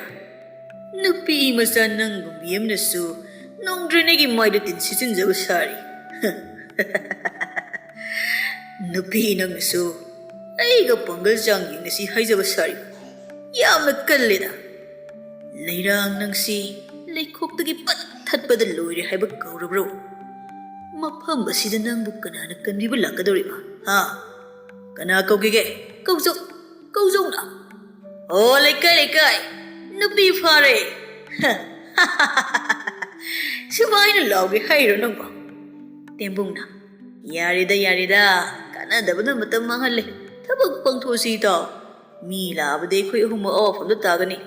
nupi masa nangum yemnasu nongdrena gi maida tin sisin jabu sari nupi nangsu aiga pangal changi ngasi haijaba sari yamna kalleda leirang nangsi leikhoktagi pat thatpada loire haiba kaurabro mafam asida nangbu kanana kanbiba lakadoriba ha kana kaugige kaujong na o lekai nupi fare sumaina lawge hairo nangba tembungna yarida kana dabana matam mangalle thabak pangthosi ta mi labade khoi huma awafamda tagani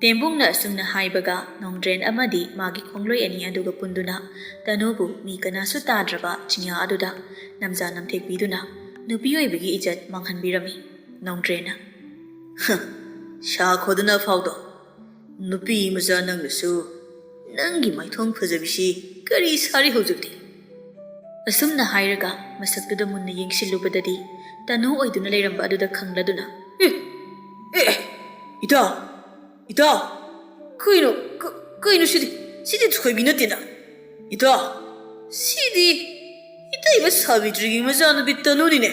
Tembungna sumna haibaga nongdren amadi magi khongloi ani aduga punduna Tanubu mi kanasu tadraba chinya aduda namja namthekbiduna nupi oibagi ijat manghanbirami nongdrena sha khoduna fawdo nupi maja nangsu nangi maithong phajabisi kari sari hojukti asumna hairaga masaktuda munna yengsilubadadi Tanu oiduna leiramba aduda khangladuna ita kaino sidi thoibi natina ita sidi iba Sabitri gi majanu bittanuni ne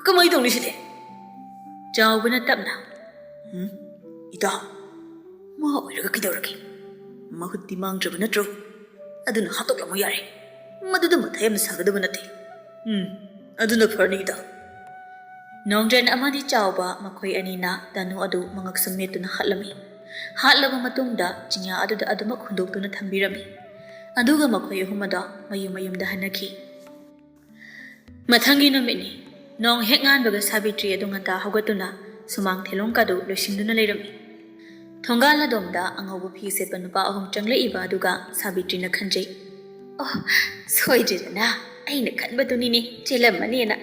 kamai dongni sidi jawbana tapna ita ma oiraga kidawraki mahutti mangdraba natro aduna hatoklamo yare maduda mathayam sagadaba nate aduna farni ita Nongdren amadi chawba makhoi anina Tanu adu mangaksum metuna hatlaba matungda chinya aduda adumak hundoktuna thambirami aduga makhoi ahumada mayumda hanaki mathangi numini nong heknganbaga Sabitri adu nganta hogatuna sumang thelong kadu loisinduna leirami thongala domda angawbu phi sepa nupa ahum changlaiba aduga Sabitri na khanjai oh soidrena aina khanbaduni ne chelamani na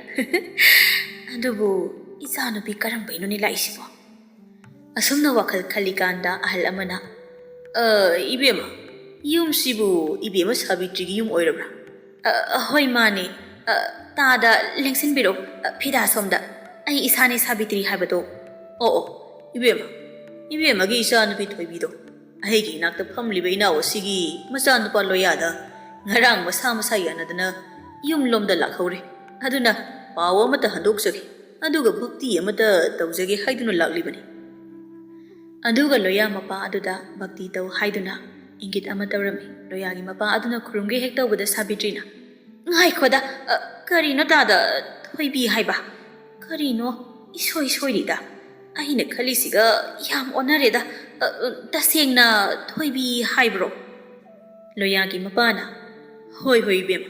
adubu izanupi karambaino ni laisibo asumna wakhal khalikanda ahal amana ibema yum sibu ibema Sabitri gi yum oirabra hoi mane tada lengsin biro phida somda ai isani Sabitri habado ibema ꯏꯕꯦꯝꯃꯒꯤ ꯏꯆꯥꯅꯨꯄꯤ ꯊꯣꯏꯕꯤꯗꯣ ꯑꯩꯒꯤ ꯏꯅꯥꯛꯇ ꯐꯝꯂꯤꯕ ꯏꯅꯥꯎ ꯑꯁꯤꯒꯤ ꯃꯆꯥꯅꯨꯄꯥ ꯂꯣꯌꯥꯗ ꯉꯔꯥꯡ ꯃꯁꯥ ꯃꯁꯥ ꯌꯥꯅꯗꯅ ꯌꯨꯝꯂꯣꯝꯗ ꯂꯥꯛꯍꯧꯔꯦ ꯑꯗꯨꯅ ꯄꯥꯎ ꯑꯃꯇ ꯍꯟꯗꯣꯛꯆꯒꯦ ꯑꯗꯨꯒ ꯚꯛꯇꯤ ꯑꯃꯇ ꯇꯧꯖꯒꯦ ꯍꯥꯏꯗꯨꯅ ꯂꯥꯛꯂꯤꯕꯅꯤ ꯑꯗꯨꯒ ꯂꯣꯌꯥ ꯃꯄꯥ ꯑꯗꯨꯗ ꯚꯛꯇꯤ ꯇꯧ ꯍꯥꯏꯗꯨꯅ ꯏꯪꯒꯤꯠ ꯑꯃ ꯇꯧꯔꯝꯃꯤ ꯂꯣꯌꯥꯒꯤ ꯃꯄꯥ ꯑꯗꯨꯅ ꯈꯨꯔꯨꯝꯒꯦ ꯍꯦꯛ ꯇꯧꯕꯗ ꯁꯥꯕꯤꯇ꯭ꯔꯤꯅ ꯉꯥꯏꯈꯣꯗ ꯀꯔꯤꯅꯣ ꯇꯥꯗ ꯊꯣꯏꯕꯤ ꯍꯥꯏꯕ ꯀꯔꯤꯅꯣ ꯏꯁꯣꯏ ꯁꯣꯏꯔꯤꯗ ꯑꯩꯅ ꯈꯜꯂꯤꯁꯤꯒ ꯌꯥꯝ ꯑꯣꯟꯅꯔꯦꯗ ꯇꯁꯦꯡꯅ ꯊꯣꯏꯕꯤ ꯍꯥꯏꯕ꯭ꯔꯣ ꯂꯣꯌꯥꯒꯤ ꯃꯄꯥꯅ ꯍꯣꯏ ꯍꯣꯏ ꯏꯕꯦꯝꯃ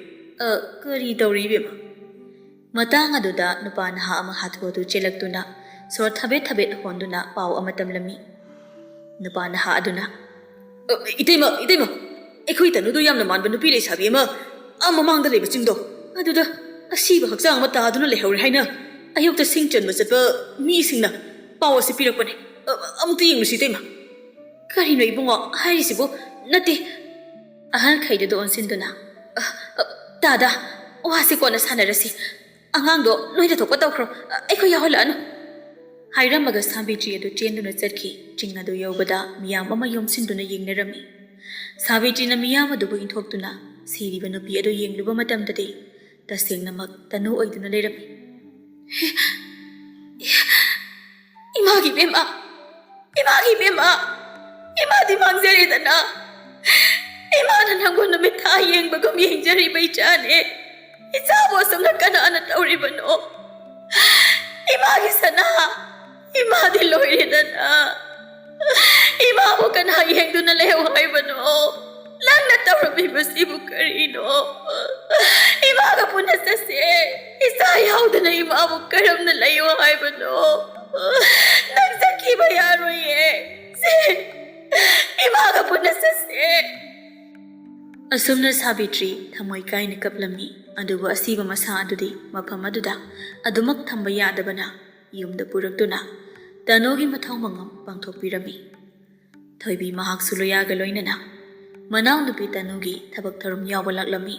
ꯀꯔꯤ ꯇꯧꯔꯤ ꯏꯕꯦꯝꯃ ꯃꯇꯥꯡ ꯑꯗꯨꯗ ꯅꯨꯄꯥ ꯅꯍꯥ ꯑꯃ ꯍꯥꯊꯨ ꯍꯥꯊꯨ ꯆꯦꯜꯂꯛꯇꯨꯅ ꯁꯣꯔ ꯊꯕꯦꯠ ꯊꯕꯦꯠ ꯍꯣꯟꯗꯨꯅ ꯄꯥꯎ ꯑꯃ ꯇꯝꯂꯝꯃꯤ ꯅꯨꯄꯥ ꯅꯍꯥ ꯑꯗꯨꯅ ꯏꯇꯩꯃ ꯑꯩꯈꯣꯏ ꯇꯅꯨꯗꯣ ꯌꯥꯝꯅ ꯃꯥꯟꯕ ꯅꯨꯄꯤ ꯂꯩꯁꯥꯕꯤ ꯑꯃ ꯃꯃꯥꯡꯗ ꯂꯩꯕ ꯆꯤꯡꯗꯣ ꯑꯗꯨꯗ ꯑꯁꯤꯕ ꯍꯛꯆꯥꯡ ꯑꯃ ꯇꯥꯗꯨꯅ ꯂꯩꯍꯧꯔꯦ ꯍꯥꯏꯅ ꯑꯌꯨꯛꯇ ꯁꯤꯡ ꯆꯟꯕ ꯆꯠꯄ ꯃꯤꯁꯤꯡꯅ ꯄꯥꯎ ꯑꯁꯤ ꯄꯤꯔꯛꯄꯅꯦ ꯑꯃꯨꯛꯇ ꯌꯦꯡꯂꯨꯁꯤ ꯏꯇꯩꯃ ꯀꯔꯤꯅꯣ ꯏꯕꯨꯡꯉꯣ ꯍꯥꯏꯔꯤꯁꯤꯕꯨ ꯅꯠꯇꯦ ꯑꯍꯜꯈꯩꯗꯨꯗ ꯑꯣꯟꯁꯤꯟꯗꯨꯅ ꯗꯥꯗꯥ ꯋꯥꯁꯦ ꯀꯣꯟꯅ ꯁꯥꯟꯅꯔꯁꯤ ꯑꯉꯥꯡꯗꯣ ꯅꯣꯏꯅ ꯊꯣꯛꯄ ꯇꯧꯈ꯭ꯔꯣ ꯑꯩꯈꯣꯏ ꯌꯥꯎꯍꯜꯂꯛꯑꯅꯨ ꯍꯥꯏꯔꯝꯃꯒ ꯁꯥꯕꯤꯇ꯭ꯔꯤ ꯑꯗꯨ ꯆꯦꯟꯗꯨꯅ ꯆꯠꯈꯤ ꯆꯤꯡ ꯑꯗꯨ ꯌꯧꯕꯗ ꯃꯤꯌꯥꯝ ꯑꯃ ꯌꯣꯝꯁꯤꯟꯗꯨꯅ ꯌꯦꯡꯅꯔꯝꯃꯤ ꯁꯥꯕꯤꯇ꯭ꯔꯤꯅ ꯃꯤꯌꯥꯝ ꯑꯗꯨꯕꯨ ꯏꯟꯊꯣꯛꯇꯨꯅ ꯁꯤꯔꯤꯕ ꯅꯨꯄꯤ ꯑꯗꯨ ꯌꯦꯡꯂꯨꯕ ꯃꯇꯝꯗꯗꯤ ꯇꯁꯦꯡꯅꯃꯛ ꯇꯅꯨ ꯑꯣꯏꯗꯨꯅ ꯂꯩꯔꯝꯃꯤ ꯏꯃꯥꯒꯤ ꯕꯦꯝꯃ ꯏꯃꯥꯗꯤ ꯃꯥꯡꯖꯔꯦꯗꯅ ꯏꯃꯥꯅ ꯅꯪꯕꯨ ꯅꯨꯃꯤꯠ ꯊꯥ ꯌꯦꯡꯕꯒꯨꯝ ꯌꯦꯡꯖꯔꯤꯕ ꯏꯆꯥꯅꯦ ꯏꯆꯥꯕꯨ ꯑꯁꯨꯝꯅ ꯀꯅꯥꯅ ꯇꯧꯔꯤꯕꯅꯣ ꯏꯃꯥꯒꯤ ꯁꯅꯥ ꯏꯃꯥꯗꯤ ꯂꯣꯏꯔꯦꯗꯅ ꯏꯃꯥꯕꯨ ꯀꯅꯥ ꯌꯦꯡꯗꯨꯅ ꯂꯩꯍꯧ ꯍꯥꯏꯕꯅꯣ ꯅꯪꯅ ꯇꯧꯔꯝꯃꯤꯕꯁꯤꯕꯨ ꯀꯔꯤꯅꯣ 이마가 보냈었지. 이사야우드는 이마부 그럼는 레이와하이브노. 낭사키바 야로예. 이마가 보냈었지. ꯑꯁꯨꯝꯅ ꯁꯥꯕꯤꯇ꯭ꯔꯤ ꯊꯃꯣꯏ ꯀꯥꯏꯅ ꯀꯞꯂꯝꯃꯤ ꯑꯗꯨꯕꯨ ꯑꯁꯤꯕ ꯃꯁꯥ ꯑꯗꯨꯗꯤ ꯃꯐꯝ ꯑꯗꯨꯗ ꯑꯗꯨꯃꯛ ꯊꯝꯕ ꯌꯥꯗꯕꯅ ꯌꯨꯝꯗ ꯄꯨꯔꯛꯇꯨꯅ ꯇꯅꯨꯒꯤ ꯃꯊꯧ ꯃꯉꯝ ꯄꯥꯡꯊꯣꯛꯄꯤꯔꯝꯃꯤ ꯊꯣꯏꯕꯤ ꯃꯍꯥꯛꯁꯨ ꯂꯣꯌꯥꯒ ꯂꯣꯏꯅꯅ ꯃꯅꯥꯎꯅꯨꯄꯤ ꯇꯅꯨꯒꯤ ꯊꯕꯛ ꯊꯧꯔꯝ ꯌꯥꯎꯕ ꯂꯥꯛꯂꯝꯃꯤ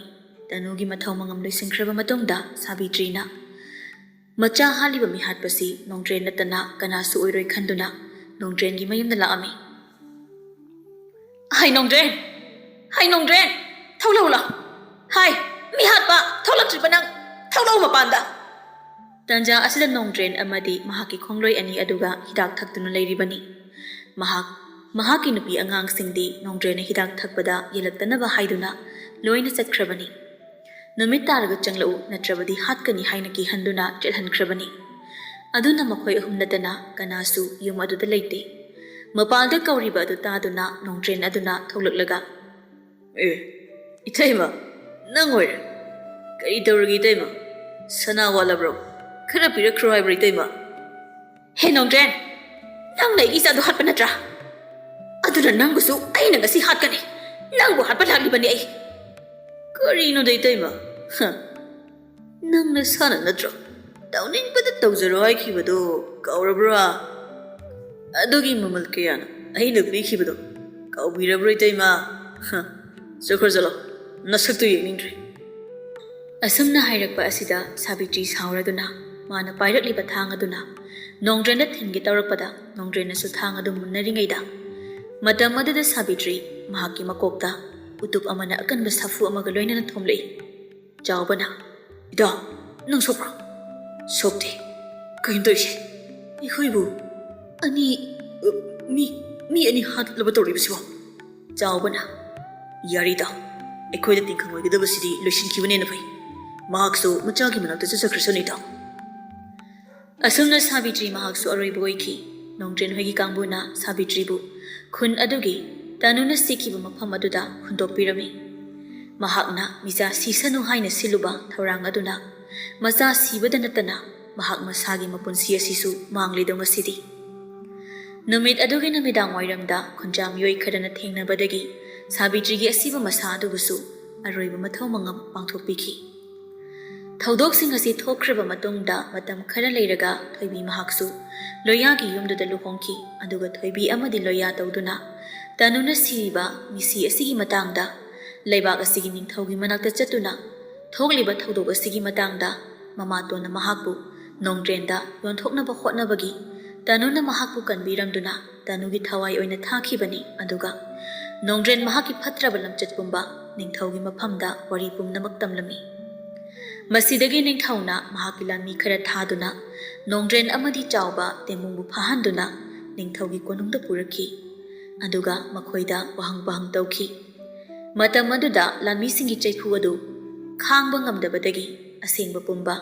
ꯇꯅꯨꯒꯤ ꯃꯊꯧ ꯃꯉꯝ ꯂꯣꯏꯁꯤꯟꯈ꯭ꯔꯕ ꯃꯇꯨꯡꯗ ꯁꯥꯕꯤꯇ꯭ꯔꯤꯅ ꯃꯆꯥ ꯍꯥꯠꯂꯤꯕ ꯃꯤꯍꯥꯠꯄꯁꯤ ꯅꯣꯡꯗ꯭ꯔꯦꯟ ꯅꯠꯇꯅ ꯀꯅꯥꯁꯨ ꯑꯣꯏꯔꯣꯏ ꯈꯟꯗꯨꯅ ꯅꯣꯡꯗ꯭ꯔꯦꯟꯒꯤ ꯃꯌꯨꯝꯗ ꯂꯥꯛꯑꯝꯃꯤ ꯍꯥꯏ ꯅꯣꯡꯗ꯭ꯔꯦꯟ ꯊꯣꯛꯂꯛꯎ ꯂꯥꯎ ꯍꯥꯏ ꯃꯤꯍꯥꯠꯄ ꯊꯣꯛꯂꯛꯇ꯭ꯔꯤꯕ ꯅꯪ ꯊꯣꯛꯂꯛꯎ ꯃꯄꯥꯟꯗ ꯇꯟꯖꯥ ꯑꯁꯤꯗ ꯅꯣꯡꯗ꯭ꯔꯦꯟ ꯑꯃꯗꯤ ꯃꯍꯥꯛꯀꯤ ꯈꯣꯡꯂꯣꯏ ꯑꯅꯤ ꯑꯗꯨꯒ ꯍꯤꯗꯥꯛ ꯊꯛꯇꯨꯅ ꯂꯩꯔꯤꯕꯅꯤ ꯃꯍꯥꯛꯀꯤ ꯅꯨꯄꯤ ꯑꯉꯥꯡꯁꯤꯡꯗꯤ ꯅꯣꯡꯗ꯭ꯔꯦꯟꯅ ꯍꯤꯗꯥꯛ ꯊꯛꯄꯗ ꯌꯦꯜꯂꯛꯇꯅꯕ ꯍꯥꯏꯗꯨꯅ ꯂꯣꯏꯅ ꯆꯠꯈ꯭ꯔꯕꯅꯤ ꯅꯨꯃꯤꯠ ꯇꯥꯔꯒ ꯆꯪꯂꯛꯎ ꯅꯠꯇ꯭ꯔꯕꯗꯤ ꯍꯥꯠꯀꯅꯤ ꯍꯥꯏꯅ ꯀꯤꯍꯟꯗꯨꯅ ꯆꯠꯍꯟꯈ꯭ꯔꯕꯅꯤ ꯑꯗꯨꯅ ꯃꯈꯣꯏ ꯑꯍꯨꯝ ꯅꯠꯇꯅ ꯀꯅꯥꯁꯨ ꯌꯨꯝ ꯑꯗꯨꯗ ꯂꯩꯇꯦ ꯃꯄꯥꯟꯗ ꯀꯧꯔꯤꯕ ꯑꯗꯨ ꯇꯥꯗꯨꯅ ꯅꯣꯡꯗ꯭ꯔꯦꯟ ꯑꯗꯨꯅ ꯊꯣꯛꯂꯛꯂꯒ ꯏꯇꯩꯃ ꯅꯪ ꯑꯣꯏꯔꯦ ꯀꯔꯤ ꯇꯧꯔꯒꯦ ꯏꯇꯩꯃ ꯁꯅꯥ ꯋꯥꯠꯂꯕ꯭ꯔꯣ ꯈꯔ ꯄꯤꯔꯛꯈ꯭ꯔꯣ ꯍꯥꯏꯕ꯭ꯔꯣ ꯏꯇꯩꯃ ꯍꯦ ꯅꯣꯡꯗ꯭ꯔꯦꯟ ꯅꯪꯅ ꯑꯩꯒꯤ ꯏꯆꯥꯗꯣ ꯍꯥꯠꯄ ꯅꯠꯇ꯭ꯔꯥ ꯑꯗꯨꯅ ꯅꯪꯕꯨꯁꯨ ꯑꯩꯅ ꯉꯁꯤ ꯍꯥꯠꯀꯅꯤ ꯅꯪꯕꯨ ꯍꯥꯠꯄ ꯂꯥꯛꯂꯤꯕꯅꯤ ꯑꯩ ꯀꯔꯤꯅꯣꯗ ꯏꯇꯩꯃ ꯅꯪ ꯅꯁꯥꯅ ꯅꯠꯇ꯭ꯔꯣ ꯇꯧꯅꯤꯡꯕꯗ ꯇꯧꯖꯔꯣ ꯍꯥꯏꯈꯤꯕꯗꯣ ꯀꯥꯎꯔꯕ꯭ꯔꯥ ꯑꯗꯨꯒꯤ ꯃꯃꯜ ꯀꯌꯥꯅꯣ ꯑꯩꯅ ꯄꯤꯈꯤꯕꯗꯣ ꯀꯥꯎꯕꯤꯔꯕ꯭ꯔꯣ ꯏꯇꯩꯃ ꯆꯠꯂꯣ ꯅꯁꯛꯇꯨ ꯌꯦꯡꯅꯤꯡꯗ꯭ꯔꯦ ꯑꯁꯨꯝꯅ ꯍꯥꯏꯔꯛꯄ ꯑꯁꯤꯗ ꯁꯥꯕꯤꯇ꯭ꯔꯤ ꯁꯥꯎꯔꯗꯨꯅ ꯃꯥꯅ ꯄꯥꯏꯔꯛꯂꯤꯕ ꯊꯥꯡ ꯑꯗꯨꯅ ꯅꯣꯡꯗ꯭ꯔꯦꯟꯗ ꯊꯤꯟꯒꯦ ꯇꯧꯔꯛꯄꯗ ꯅꯣꯡꯗ꯭ꯔꯦꯟꯅꯁꯨ ꯊꯥꯡ ꯑꯗꯨ ꯃꯨꯟꯅꯔꯤꯉꯩꯗ ꯃꯇꯝ ꯑꯗꯨꯗ ꯁꯥꯕꯤꯇ꯭ꯔꯤ ꯃꯍꯥꯛꯀꯤ ꯃꯀꯣꯛꯇ ꯎꯇꯨꯞ ꯑꯃꯅ ꯑꯀꯟꯕ ꯁꯥꯐꯨ ꯑꯃꯒ ꯂꯣꯏꯅꯅ ꯊꯣꯝꯂꯛꯏ ꯆꯥꯎꯕꯅ ꯏꯗꯥ ꯅꯪ ꯁꯣꯛꯄ꯭ꯔꯣ ꯁꯣꯛꯇꯦ ꯀꯩꯅꯣ ꯇꯧꯔꯤꯁꯦ ꯑꯩꯈꯣꯏꯕꯨ ꯃꯤ ꯑꯅꯤ ꯍꯥꯠꯂꯕ ꯇꯧꯔꯤꯕꯁꯤꯕꯣ ꯆꯥꯎꯕꯅ ꯌꯥꯔꯤꯗ ꯑꯩꯈꯣꯏꯗ ꯇꯤꯡꯈꯪ ꯑꯣꯏꯒꯗꯕꯁꯤꯗꯤ ꯂꯣꯏꯁꯤꯟꯈꯤꯕꯅꯦꯅ ꯐꯩ ꯃꯍꯥꯛꯁꯨ ꯃꯆꯥꯒꯤ ꯃꯅꯥꯛꯇ ꯆꯠꯆꯈ꯭ꯔꯁꯅꯤꯗ ꯑꯁꯨꯝꯅ ꯁꯥꯕꯤꯇ꯭ꯔꯤ ꯃꯍꯥꯛꯁꯨ ꯑꯔꯣꯏꯕ ꯑꯣꯏꯈꯤ ꯅꯣꯡꯗ꯭ꯔꯦꯟ ꯍꯣꯏꯒꯤ ꯀꯥꯡꯕꯨꯅ ꯁꯥꯕꯤꯇ꯭ꯔꯤꯕꯨ ꯈꯨꯟ ꯑꯗꯨꯒꯤ ꯇꯅꯨꯅ ꯁꯤꯈꯤꯕ ꯃꯐꯝ ꯑꯗꯨꯗ ꯍꯨꯟꯗꯣꯛꯄꯤꯔꯝꯃꯤ ꯃꯍꯥꯛꯅ ꯃꯤꯆꯥ ꯁꯤꯁꯅꯨ ꯍꯥꯏꯅ ꯁꯤꯜꯂꯨꯕ ꯊꯧꯔꯥꯡ ꯑꯗꯨꯅ ꯃꯆꯥ ꯁꯤꯕꯗ ꯅꯠꯇꯅ ꯃꯍꯥꯛ ꯃꯁꯥꯒꯤ ꯃꯄꯨꯟꯁꯤ ꯑꯁꯤꯁꯨ ꯃꯥꯡꯂꯤꯗꯣ ꯉꯁꯤꯗꯤ ꯅꯨꯃꯤꯠ ꯑꯗꯨꯒꯤ ꯅꯨꯃꯤꯗꯥꯡ ꯋꯥꯏꯔꯝꯗ ꯈꯨꯟꯖꯥ ꯃꯤꯑꯣꯏ ꯈꯔꯅ ꯊꯦꯡꯅꯕꯗꯒꯤ ꯁꯥꯕꯤꯇ꯭ꯔꯤꯒꯤ ꯑꯁꯤꯕ ꯃꯁꯥ ꯑꯗꯨꯕꯨꯁꯨ ꯑꯔꯣꯏꯕ ꯃꯊꯧ ꯃꯉꯝ ꯄꯥꯡꯊꯣꯛꯄꯤꯈꯤ ꯊꯧꯗꯣꯛꯁꯤꯡ ꯑꯁꯤ ꯊꯣꯛꯈ꯭ꯔꯕ ꯃꯇꯨꯡꯗ ꯃꯇꯝ ꯈꯔ ꯂꯩꯔꯒ ꯊꯣꯏꯕꯤ ꯃꯍꯥꯛꯁꯨ ꯂꯣꯌꯥꯒꯤ ꯌꯨꯝꯗꯨꯗ ꯂꯨꯍꯣꯡꯈꯤ ꯑꯗꯨꯒ ꯊꯣꯏꯕꯤ ꯑꯃꯗꯤ ꯂꯣꯌꯥ ꯇꯧꯗꯨꯅ ꯇꯅꯨꯅ ꯁꯤꯔꯤꯕ ꯃꯤꯁꯤ ꯑꯁꯤꯒꯤ ꯃꯇꯥꯡꯗ ꯂꯩꯕꯥꯛ ꯑꯁꯤꯒꯤ ꯅꯤꯡꯊꯧꯒꯤ ꯃꯅꯥꯛꯇ ꯆꯠꯇꯨꯅ ꯊꯣꯛꯂꯤꯕ ꯊꯧꯗꯣꯛ ꯑꯁꯤꯒꯤ ꯃꯇꯥꯡꯗ ꯃꯃꯥꯇꯣꯟꯅ ꯃꯍꯥꯛꯄꯨ ꯅꯣꯡꯗ꯭ꯔꯦꯟꯗ ꯌꯣꯟꯊꯣꯛꯅꯕ ꯍꯣꯠꯅꯕꯒꯤ ꯇꯅꯨꯅ ꯃꯍꯥꯛꯄꯨ ꯀꯟꯕꯤꯔꯝꯗꯨꯅ ꯇꯅꯨꯒꯤ ꯊꯋꯥꯏ ꯑꯣꯏꯅ ꯊꯥꯈꯤꯕꯅꯤ ꯑꯗꯨꯒ ꯅꯣꯡꯗ꯭ꯔꯦꯟ ꯃꯍꯥꯛꯀꯤ ꯐꯠꯇ꯭ꯔꯕ ꯂꯝꯆꯠ ꯄꯨꯝꯕ ꯅꯤꯡꯊꯧꯒꯤ ꯃꯐꯝꯗ ꯋꯥꯔꯤ ꯄꯨꯝꯅꯃꯛ ꯇꯝꯂꯝꯃꯤ꯫ ꯃꯁꯤꯗꯒꯤ ꯅꯤꯡꯊꯧꯅ ꯃꯍꯥꯛꯀꯤ ꯂꯥꯟꯃꯤ ꯈꯔ ꯊꯥꯗꯨꯅ ꯅꯣꯡꯗ꯭ꯔꯦꯟ ꯑꯃꯗꯤ ꯆꯥꯎꯕ ꯇꯦꯃꯨꯡꯕꯨ ꯐꯥꯍꯟꯗꯨꯅ ꯅꯤꯡꯊꯧꯒꯤ ꯀꯣꯅꯨꯡꯗ ꯄꯨꯔꯛꯈꯤ ꯑꯗꯨꯒ ꯃꯈꯣꯏꯗ ꯋꯥꯍꯪ ꯄꯥꯍꯪ ꯇꯧꯈꯤ꯫ ꯃꯇꯝ ꯑꯗꯨꯗ ꯂꯥꯟꯃꯤꯁꯤꯡꯒꯤ ꯆꯩꯐꯨ ꯑꯗꯨ ꯈꯥꯡꯕ ꯉꯝꯗꯕꯗꯒꯤ ꯑꯁꯦꯡꯕ ꯄꯨꯝꯕ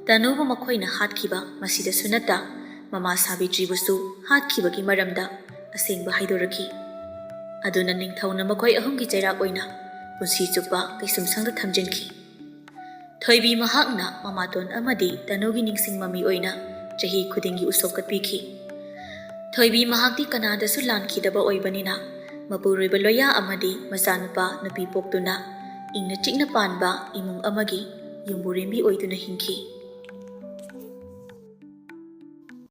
ꯇꯅꯨꯕꯨ ꯃꯈꯣꯏꯅ ꯍꯥꯠꯈꯤꯕ ꯃꯁꯤꯗꯁꯨ ꯅꯠꯇ ꯃꯃꯥ ꯁꯥꯕꯤꯇ꯭ꯔꯤꯕꯨꯁꯨ ꯍꯥꯠꯈꯤꯕꯒꯤ ꯃꯔꯝꯗ ꯑꯁꯦꯡꯕ ꯍꯥꯏꯗꯣꯔꯛꯈꯤ꯫ ꯑꯗꯨꯅ ꯅꯤꯡꯊꯧꯅ ꯃꯈꯣꯏ ꯑꯍꯨꯝꯒꯤ ꯆꯩꯔꯥꯛ ꯑꯣꯏꯅ ꯄꯨꯟꯁꯤ ꯆꯨꯞꯄ ꯀꯩꯁꯨꯝꯁꯪꯗ ꯊꯝꯖꯤꯟꯈꯤ꯫ ꯊꯣꯏꯕꯤ ꯃꯍꯥꯛꯅ ꯃꯃꯥꯇꯣꯟ ꯑꯃꯗꯤ ꯇꯅꯨꯒꯤ ꯅꯤꯡꯁꯤꯡ ꯃꯃꯤ ꯑꯣꯏꯅ ꯆꯍꯤ ꯈꯨꯗꯤꯡꯒꯤ ꯎꯁꯣꯞ ꯀꯠꯄꯤꯈꯤ꯫ ꯊꯣꯏꯕꯤ ꯃꯍꯥꯛꯇꯤ ꯀꯅꯥꯗꯁꯨ ꯂꯥꯟꯈꯤꯗꯕ ꯑꯣꯏꯕꯅꯤꯅ ꯃꯄꯨꯔꯣꯏꯕ ꯂꯣꯌꯥ ꯑꯃꯗꯤ ꯃꯆꯥꯅꯨꯄꯥ ꯅꯨꯄꯤ ꯄꯣꯛꯇꯨꯅ ꯏꯪꯅ ꯆꯤꯛꯅ ꯄꯥꯟꯕ ꯏꯃꯨꯡ ꯑꯃꯒꯤ ꯌꯨꯝꯕꯨꯔꯦꯝꯕꯤ ꯑꯣꯏꯗꯨꯅ ꯍꯤꯡꯈꯤ꯫